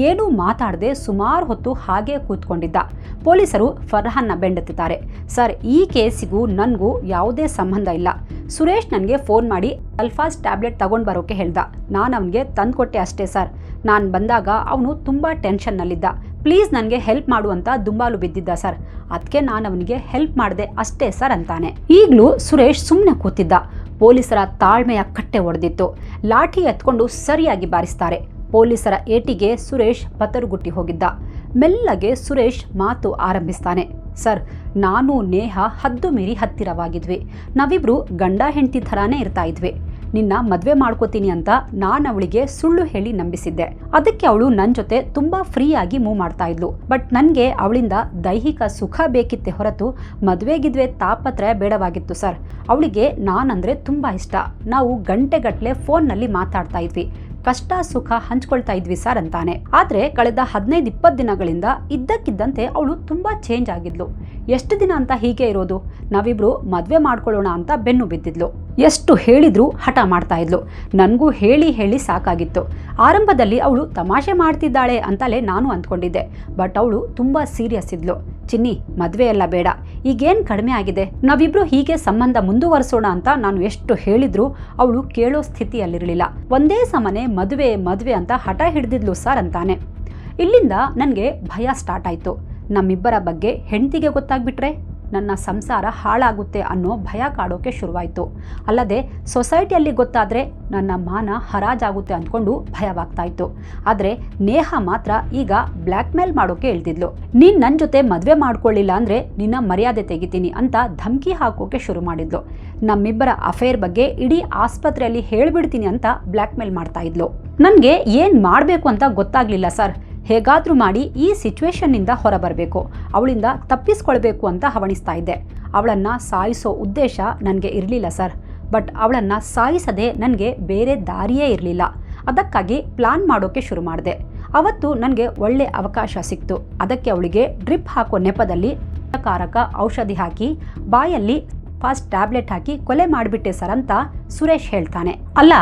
ಏನೂ ಮಾತಾಡದೆ ಸುಮಾರು ಹೊತ್ತು ಹಾಗೆ ಕೂತ್ಕೊಂಡಿದ್ದ. ಪೊಲೀಸರು ಫರ್ಹಾನ್ನ ಬೆಂಡೆತ್ತಿದ್ದಾರೆ. ಸರ್, ಈ ಕೇಸಿಗೂ ನನಗೂ ಯಾವುದೇ ಸಂಬಂಧ ಇಲ್ಲ. ಸುರೇಶ್ ನನಗೆ ಫೋನ್ ಮಾಡಿ ಸಲ್ಫಾಸ್ ಟ್ಯಾಬ್ಲೆಟ್ ತಗೊಂಡು ಬರೋಕೆ ಹೇಳ್ದ. ನಾನು ಅವನಿಗೆ ತಂದುಕೊಟ್ಟೆ ಅಷ್ಟೇ ಸರ್. ನಾನು ಬಂದಾಗ ಅವನು ತುಂಬ ಟೆನ್ಷನ್ನಲ್ಲಿದ್ದ. ಪ್ಲೀಸ್ ನನಗೆ ಹೆಲ್ಪ್ ಮಾಡು ಅಂತ ದುಂಬಾಲು ಬಿದ್ದಿದ್ದ ಸರ್. ಅದಕ್ಕೆ ನಾನು ಅವನಿಗೆ ಹೆಲ್ಪ್ ಮಾಡಿದೆ ಅಷ್ಟೇ ಸರ್ ಅಂತಾನೆ. ಈಗಲೂ ಸುರೇಶ್ ಸುಮ್ಮನೆ ಕೂತಿದ್ದ. ಪೊಲೀಸರ ತಾಳ್ಮೆಯ ಕಟ್ಟೆ ಒಡೆದಿತ್ತು. ಲಾಠಿ ಎತ್ಕೊಂಡು ಸರಿಯಾಗಿ ಬಾರಿಸ್ತಾರೆ. ಪೊಲೀಸರ ಏಟಿಗೆ ಸುರೇಶ್ ಪತರುಗುಟ್ಟಿ ಹೋಗಿದ್ದ. ಮೆಲ್ಲಗೆ ಸುರೇಶ್ ಮಾತು ಆರಂಭಿಸ್ತಾನೆ. ಸರ್, ನಾನು ನೇಹಾ ಹದ್ದು ಮೀರಿ ಹತ್ತಿರವಾಗಿದ್ವಿ. ನಾವಿಬ್ರು ಗಂಡ ಹೆಂಡತಿ ಥರಾನೇ ಇರ್ತಾ ಇದ್ವಿ. ನಿನ್ನ ಮದುವೆ ಮಾಡ್ಕೋತೀನಿ ಅಂತ ನಾನು ಅವಳಿಗೆ ಸುಳ್ಳು ಹೇಳಿ ನಂಬಿಸಿದ್ದೆ. ಅದಕ್ಕೆ ಅವಳು ನನ್ನ ಜೊತೆ ತುಂಬಾ ಫ್ರೀ ಆಗಿ ಮೂವ್ ಮಾಡ್ತಾ ಇದ್ಲು. ಬಟ್ ನನಗೆ ಅವಳಿಂದ ದೈಹಿಕ ಸುಖ ಬೇಕಿತ್ತೆ ಹೊರತು ಮದುವೆಗಿದ್ವೆ ತಾಪತ್ರಯ ಬೇಡವಾಗಿತ್ತು ಸರ್. ಅವಳಿಗೆ ನಾನಂದ್ರೆ ತುಂಬಾ ಇಷ್ಟ. ನಾವು ಗಂಟೆಗಟ್ಟಲೆ ಫೋನ್ನಲ್ಲಿ ಮಾತಾಡ್ತಾ ಇದ್ವಿ. ಕಷ್ಟ ಸುಖ ಹಂಚ್ಕೊಳ್ತಾ ಇದ್ವಿ ಸರ್ ಅಂತಾನೆ. ಆದ್ರೆ ಕಳೆದ 15-20 ದಿನಗಳಿಂದ ಇದ್ದಕ್ಕಿದ್ದಂತೆ ಅವಳು ತುಂಬಾ ಚೇಂಜ್ ಆಗಿದ್ಲು. ಎಷ್ಟು ದಿನ ಅಂತ ಹೀಗೆ ಇರೋದು? ನಾವಿಬ್ರು ಮದ್ವೆ ಮಾಡ್ಕೊಳ್ಳೋಣ ಅಂತ ಬೆನ್ನು ಬಿದ್ದಿದ್ಲು. ಎಷ್ಟು ಹೇಳಿದ್ರು ಹಠ ಮಾಡ್ತಾ ಇದ್ಲು. ನನಗೂ ಹೇಳಿ ಹೇಳಿ ಸಾಕಾಗಿತ್ತು. ಆರಂಭದಲ್ಲಿ ಅವಳು ತಮಾಷೆ ಮಾಡ್ತಿದ್ದಾಳೆ ಅಂತಲೇ ನಾನು ಅಂದ್ಕೊಂಡಿದ್ದೆ. ಬಟ್ ಅವಳು ತುಂಬಾ ಸೀರಿಯಸ್ ಇದ್ಲು. ಚಿನ್ನಿ, ಮದ್ವೆ ಎಲ್ಲ ಬೇಡ, ಈಗೇನ್ ಕಡಿಮೆ ಆಗಿದೆ, ನಾವಿಬ್ರು ಹೀಗೆ ಸಂಬಂಧ ಮುಂದುವರಿಸೋಣ ಅಂತ ನಾನು ಎಷ್ಟು ಹೇಳಿದ್ರು ಅವಳು ಕೇಳೋ ಸ್ಥಿತಿಯಲ್ಲಿರಲಿಲ್ಲ. ಒಂದೇ ಸಮನೆ ಮದುವೆ ಮದುವೆ ಅಂತ ಹಠ ಹಿಡಿದಿದ್ಲು ಸರ್ ಅಂತಾನೆ. ಇಲ್ಲಿಂದ ನನಗೆ ಭಯ ಸ್ಟಾರ್ಟ್ ಆಯ್ತು. ನಮ್ಮಿಬ್ಬರ ಬಗ್ಗೆ ಹೆಂಡತಿಗೆ ಗೊತ್ತಾಗ್ಬಿಟ್ರೆ ನನ್ನ ಸಂಸಾರ ಹಾಳಾಗುತ್ತೆ ಅನ್ನೋ ಭಯ ಕಾಡೋಕೆ ಶುರುವಾಯಿತು. ಅಲ್ಲದೆ ಸೊಸೈಟಿಯಲ್ಲಿ ಗೊತ್ತಾದರೆ ನನ್ನ ಮಾನ ಹರಾಜಾಗುತ್ತೆ ಅಂದ್ಕೊಂಡು ಭಯವಾಗ್ತಾ ಇತ್ತು. ಆದರೆ ನೇಹಾ ಮಾತ್ರ ಈಗ ಬ್ಲ್ಯಾಕ್ ಮೇಲ್ ಮಾಡೋಕೆ ಹೇಳ್ತಿದ್ಲು. ನೀನು ನನ್ನ ಜೊತೆ ಮದುವೆ ಮಾಡ್ಕೊಳ್ಳಿಲ್ಲ ಅಂದರೆ ನಿನ್ನ ಮರ್ಯಾದೆ ತೆಗಿತೀನಿ ಅಂತ ಧಮಕಿ ಹಾಕೋಕೆ ಶುರು ಮಾಡಿದ್ಲು. ನಮ್ಮಿಬ್ಬರ ಅಫೇರ್ ಬಗ್ಗೆ ಇಡೀ ಆಸ್ಪತ್ರೆಯಲ್ಲಿ ಹೇಳ್ಬಿಡ್ತೀನಿ ಅಂತ ಬ್ಲ್ಯಾಕ್ ಮೇಲ್ ಮಾಡ್ತಾ ಇದ್ಲು. ನನಗೆ ಏನು ಮಾಡಬೇಕು ಅಂತ ಗೊತ್ತಾಗ್ಲಿಲ್ಲ ಸರ್. ಹೇಗಾದ್ರೂ ಮಾಡಿ ಈ ಸಿಚುವೇಶನ್ನಿಂದ ಹೊರಬರಬೇಕು, ಅವಳಿಂದ ತಪ್ಪಿಸ್ಕೊಳ್ಬೇಕು ಅಂತ ಹವಣಿಸ್ತಾ ಇದ್ದೆ. ಅವಳನ್ನು ಸಾಯಿಸೋ ಉದ್ದೇಶ ನನಗೆ ಇರಲಿಲ್ಲ ಸರ್. ಬಟ್ ಅವಳನ್ನು ಸಾಯಿಸದೆ ನನಗೆ ಬೇರೆ ದಾರಿಯೇ ಇರಲಿಲ್ಲ. ಅದಕ್ಕಾಗಿ ಪ್ಲಾನ್ ಮಾಡೋಕೆ ಶುರು ಮಾಡಿದೆ. ಅವತ್ತು ನನಗೆ ಒಳ್ಳೆ ಅವಕಾಶ ಸಿಕ್ತು. ಅದಕ್ಕೆ ಅವಳಿಗೆ ಡ್ರಿಪ್ ಹಾಕೋ ನೆಪದಲ್ಲಿ ಕಾರಕ ಔಷಧಿ ಹಾಕಿ ಬಾಯಲ್ಲಿ ಫಾಸ್ಟ್ ಟ್ಯಾಬ್ಲೆಟ್ ಹಾಕಿ ಕೊಲೆ ಮಾಡಿಬಿಟ್ಟೆ ಸರ್ ಅಂತ ಸುರೇಶ್ ಹೇಳ್ತಾನೆ. ಅಲ್ಲ,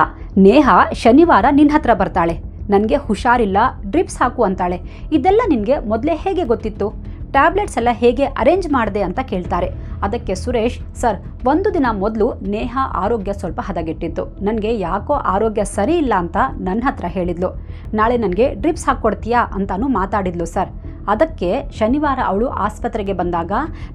ನೇಹಾ ಶನಿವಾರ ನಿನ್ನ ಹತ್ರ ಬರ್ತಾಳೆ, ನನಗೆ ಹುಷಾರಿಲ್ಲ, ಡ್ರಿಪ್ಸ್ ಹಾಕು ಅಂತಾಳೆ. ಇದೆಲ್ಲ ನಿನಗೆ ಮೊದಲೇ ಹೇಗೆ ಗೊತ್ತಿತ್ತು? ಟ್ಯಾಬ್ಲೆಟ್ಸ್ ಎಲ್ಲ ಹೇಗೆ ಅರೇಂಜ್ ಮಾಡಿದೆ ಅಂತ ಕೇಳ್ತಾರೆ. ಅದಕ್ಕೆ ಸುರೇಶ್, ಸರ್, 1 ದಿನ ಮೊದಲು ನೇಹಾ ಆರೋಗ್ಯ ಸ್ವಲ್ಪ ಹದಗೆಟ್ಟಿತ್ತು. ನನಗೆ ಯಾಕೋ ಆರೋಗ್ಯ ಸರಿ ಇಲ್ಲ ಅಂತ ನನ್ನ ಹತ್ರ ಹೇಳಿದ್ಲು. ನಾಳೆ ನನಗೆ ಡ್ರಿಪ್ಸ್ ಹಾಕ್ಕೊಡ್ತೀಯಾ ಅಂತಾನು ಮಾತಾಡಿದ್ಲು ಸರ್. ಅದಕ್ಕೆ ಶನಿವಾರ ಅವಳು ಆಸ್ಪತ್ರೆಗೆ ಬಂದಾಗ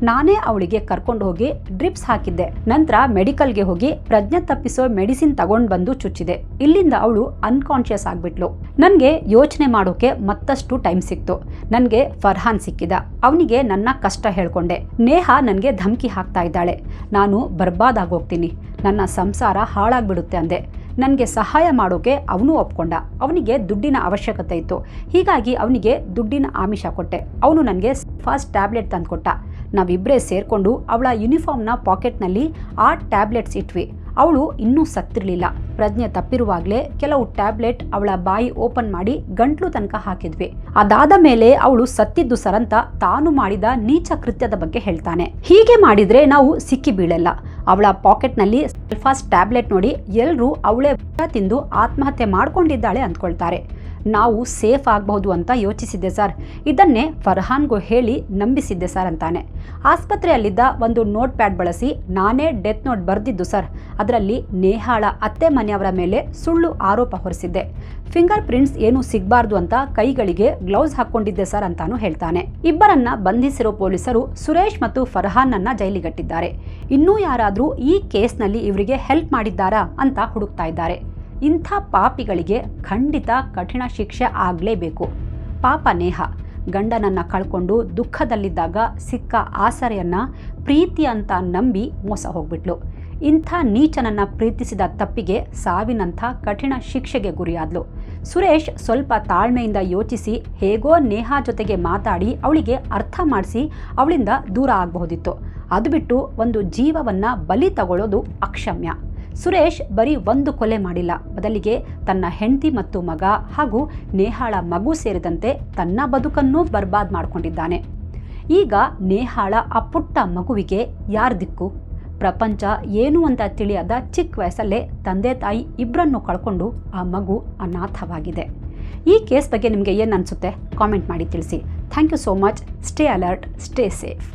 ನಾನೇ ಅವಳಿಗೆ ಕರ್ಕೊಂಡು ಹೋಗಿ ಡ್ರಿಪ್ಸ್ ಹಾಕಿದ್ದೆ. ನಂತರ ಮೆಡಿಕಲ್ಗೆ ಹೋಗಿ ಪ್ರಜ್ಞೆ ತಪ್ಪಿಸೋ ಮೆಡಿಸಿನ್ ತಗೊಂಡು ಬಂದು ಚುಚ್ಚಿದೆ. ಇಲ್ಲಿಂದ ಅವಳು ಅನ್ಕಾನ್ಶಿಯಸ್ ಆಗ್ಬಿಟ್ಲು. ನನಗೆ ಯೋಚನೆ ಮಾಡೋಕೆ ಮತ್ತಷ್ಟು ಟೈಮ್ ಸಿಕ್ತು. ನನಗೆ ಫರ್ಹಾನ್ ಸಿಕ್ಕಿದ. ಅವನಿಗೆ ನನ್ನ ಕಷ್ಟ ಹೇಳ್ಕೊಂಡೆ. ನೇಹಾ ನನಗೆ ಧಮಕಿ ಹಾಕ್ತಾ ಇದ್ದಾಳೆ. ನಾನು ಬರ್ಬಾದ್ ಆಗೋಗ್ತೀನಿ, ನನ್ನ ಸಂಸಾರ ಹಾಳಾಗ್ಬಿಡುತ್ತೆ ಅಂದೆ. ನನಗೆ ಸಹಾಯ ಮಾಡೋಕೆ ಅವನು ಒಪ್ಕೊಂಡ. ಅವನಿಗೆ ದುಡ್ಡಿನ ಅವಶ್ಯಕತೆ ಇತ್ತು. ಹೀಗಾಗಿ ಅವನಿಗೆ ದುಡ್ಡಿನ ಆಮಿಷ ಕೊಟ್ಟೆ. ಅವನು ನನಗೆ ಫಸ್ಟ್ ಟ್ಯಾಬ್ಲೆಟ್ ತಂದುಕೊಟ್ಟ. ನಾವಿಬ್ಬರೇ ಸೇರಿಕೊಂಡು ಅವಳ ಯೂನಿಫಾರ್ಮ್ನ ಪಾಕೆಟ್ನಲ್ಲಿ ಆ ಟ್ಯಾಬ್ಲೆಟ್ಸ್ ಇಟ್ವಿ. ಅವಳು ಇನ್ನೂ ಸತ್ತಿರಲಿಲ್ಲ. ಪ್ರಜ್ಞೆ ತಪ್ಪಿರುವಾಗಲೇ ಕೆಲವು ಟ್ಯಾಬ್ಲೆಟ್ ಅವಳ ಬಾಯಿ ಓಪನ್ ಮಾಡಿ ಗಂಟ್ಲು ತನಕ ಹಾಕಿದ್ವಿ. ಅದಾದ ಮೇಲೆ ಅವಳು ಸತ್ತಿದ್ದು ಸರ್ ಅಂತ ತಾನು ಮಾಡಿದ ನೀಚ ಕೃತ್ಯದ ಬಗ್ಗೆ ಹೇಳ್ತಾನೆ. ಹೀಗೆ ಮಾಡಿದ್ರೆ ನಾವು ಸಿಕ್ಕಿ ಬೀಳಲ್ಲ. ಅವಳ ಪಾಕೆಟ್ನಲ್ಲಿ ಫಸ್ಟ್ ಟ್ಯಾಬ್ಲೆಟ್ ನೋಡಿ ಎಲ್ಲರೂ ಅವಳೇ ತಿಂದು ಆತ್ಮಹತ್ಯೆ ಮಾಡ್ಕೊಂಡಿದ್ದಾಳೆ ಅಂದ್ಕೊಳ್ತಾರೆ. ನಾವು ಸೇಫ್ ಆಗಬಹುದು ಅಂತ ಯೋಚಿಸಿದ್ದೆ ಸರ್. ಇದನ್ನೇ ಫರ್ಹಾನ್ಗೂ ಹೇಳಿ ನಂಬಿಸಿದ್ದೆ ಸರ್ ಅಂತಾನೆ. ಆಸ್ಪತ್ರೆಯಲ್ಲಿದ್ದ ಒಂದು ನೋಟ್ ಪ್ಯಾಡ್ ಬಳಸಿ ನಾನೇ ಡೆತ್ ನೋಟ್ ಬರೆದಿದ್ದು ಸರ್. ಅದರಲ್ಲಿ ನೇಹಾಳ ಅತ್ತೆ ಮನೆಯವರ ಮೇಲೆ ಸುಳ್ಳು ಆರೋಪ ಹೊರಿಸಿದ್ದೆ. ಫಿಂಗರ್ ಪ್ರಿಂಟ್ಸ್ ಏನು ಸಿಗಬಾರ್ದು ಅಂತ ಕೈಗಳಿಗೆ ಗ್ಲೌಸ್ ಹಾಕೊಂಡಿದ್ದೆ ಸರ್ ಅಂತಾನು ಹೇಳ್ತಾನೆ. ಇಬ್ಬರನ್ನ ಬಂಧಿಸಿರೋ ಪೊಲೀಸರು ಸುರೇಶ್ ಮತ್ತು ಫರ್ಹಾನ್ನನ್ನ ಜೈಲಿಗಟ್ಟಿದ್ದಾರೆ. ಇನ್ನೂ ಯಾರಾದರೂ ಈ ಕೇಸ್ನಲ್ಲಿ ಇವರಿಗೆ ಹೆಲ್ಪ್ ಮಾಡಿದ್ದಾರಾ ಅಂತ ಹುಡುಕ್ತಾ ಇದ್ದಾರೆ. ಇಂಥ ಪಾಪಿಗಳಿಗೆ ಖಂಡಿತ ಕಠಿಣ ಶಿಕ್ಷೆ ಆಗಲೇಬೇಕು. ಪಾಪ ನೇಹಾ ಗಂಡನನ್ನು ಕಳ್ಕೊಂಡು ದುಃಖದಲ್ಲಿದ್ದಾಗ ಸಿಕ್ಕ ಆಸರೆಯನ್ನು ಪ್ರೀತಿ ಅಂತ ನಂಬಿ ಮೋಸ ಹೋಗ್ಬಿಟ್ಲು. ಇಂಥ ನೀಚನನ್ನು ಪ್ರೀತಿಸಿದ ತಪ್ಪಿಗೆ ಸಾವಿನಂಥ ಕಠಿಣ ಶಿಕ್ಷೆಗೆ ಗುರಿಯಾದ್ಲು. ಸುರೇಶ್ ಸ್ವಲ್ಪ ತಾಳ್ಮೆಯಿಂದ ಯೋಚಿಸಿ ಹೇಗೋ ನೇಹಾ ಜೊತೆಗೆ ಮಾತಾಡಿ ಅವಳಿಗೆ ಅರ್ಥ ಮಾಡಿಸಿ ಅವಳಿಂದ ದೂರ ಆಗಬಹುದಿತ್ತು. ಅದು ಬಿಟ್ಟು ಒಂದು ಜೀವವನ್ನು ಬಲಿ ತಗೊಳ್ಳೋದು ಅಕ್ಷಮ್ಯ. ಸುರೇಶ್ ಬರೀ ಒಂದು ಕೊಲೆ ಮಾಡಿಲ್ಲ, ಬದಲಿಗೆ ತನ್ನ ಹೆಂಡತಿ ಮತ್ತು ಮಗ ಹಾಗೂ ನೇಹಾಳ ಮಗು ಸೇರಿದಂತೆ ತನ್ನ ಬದುಕನ್ನೂ ಬರ್ಬಾದ್ ಮಾಡಿಕೊಂಡಿದ್ದಾನೆ. ಈಗ ನೇಹಾಳ ಆ ಪುಟ್ಟ ಮಗುವಿಗೆ ಯಾರ ದಿಕ್ಕು? ಪ್ರಪಂಚ ಏನು ಅಂತ ತಿಳಿಯದ ಚಿಕ್ಕ ವಯಸ್ಸಲ್ಲೇ ತಂದೆ ತಾಯಿ ಇಬ್ಬರನ್ನು ಕಳ್ಕೊಂಡು ಆ ಮಗು ಅನಾಥವಾಗಿದೆ. ಈ ಕೇಸ್ ಬಗ್ಗೆ ನಿಮಗೆ ಏನು ಅನಿಸುತ್ತೆ ಕಾಮೆಂಟ್ ಮಾಡಿ ತಿಳಿಸಿ. Thank you so much. Stay alert, stay safe.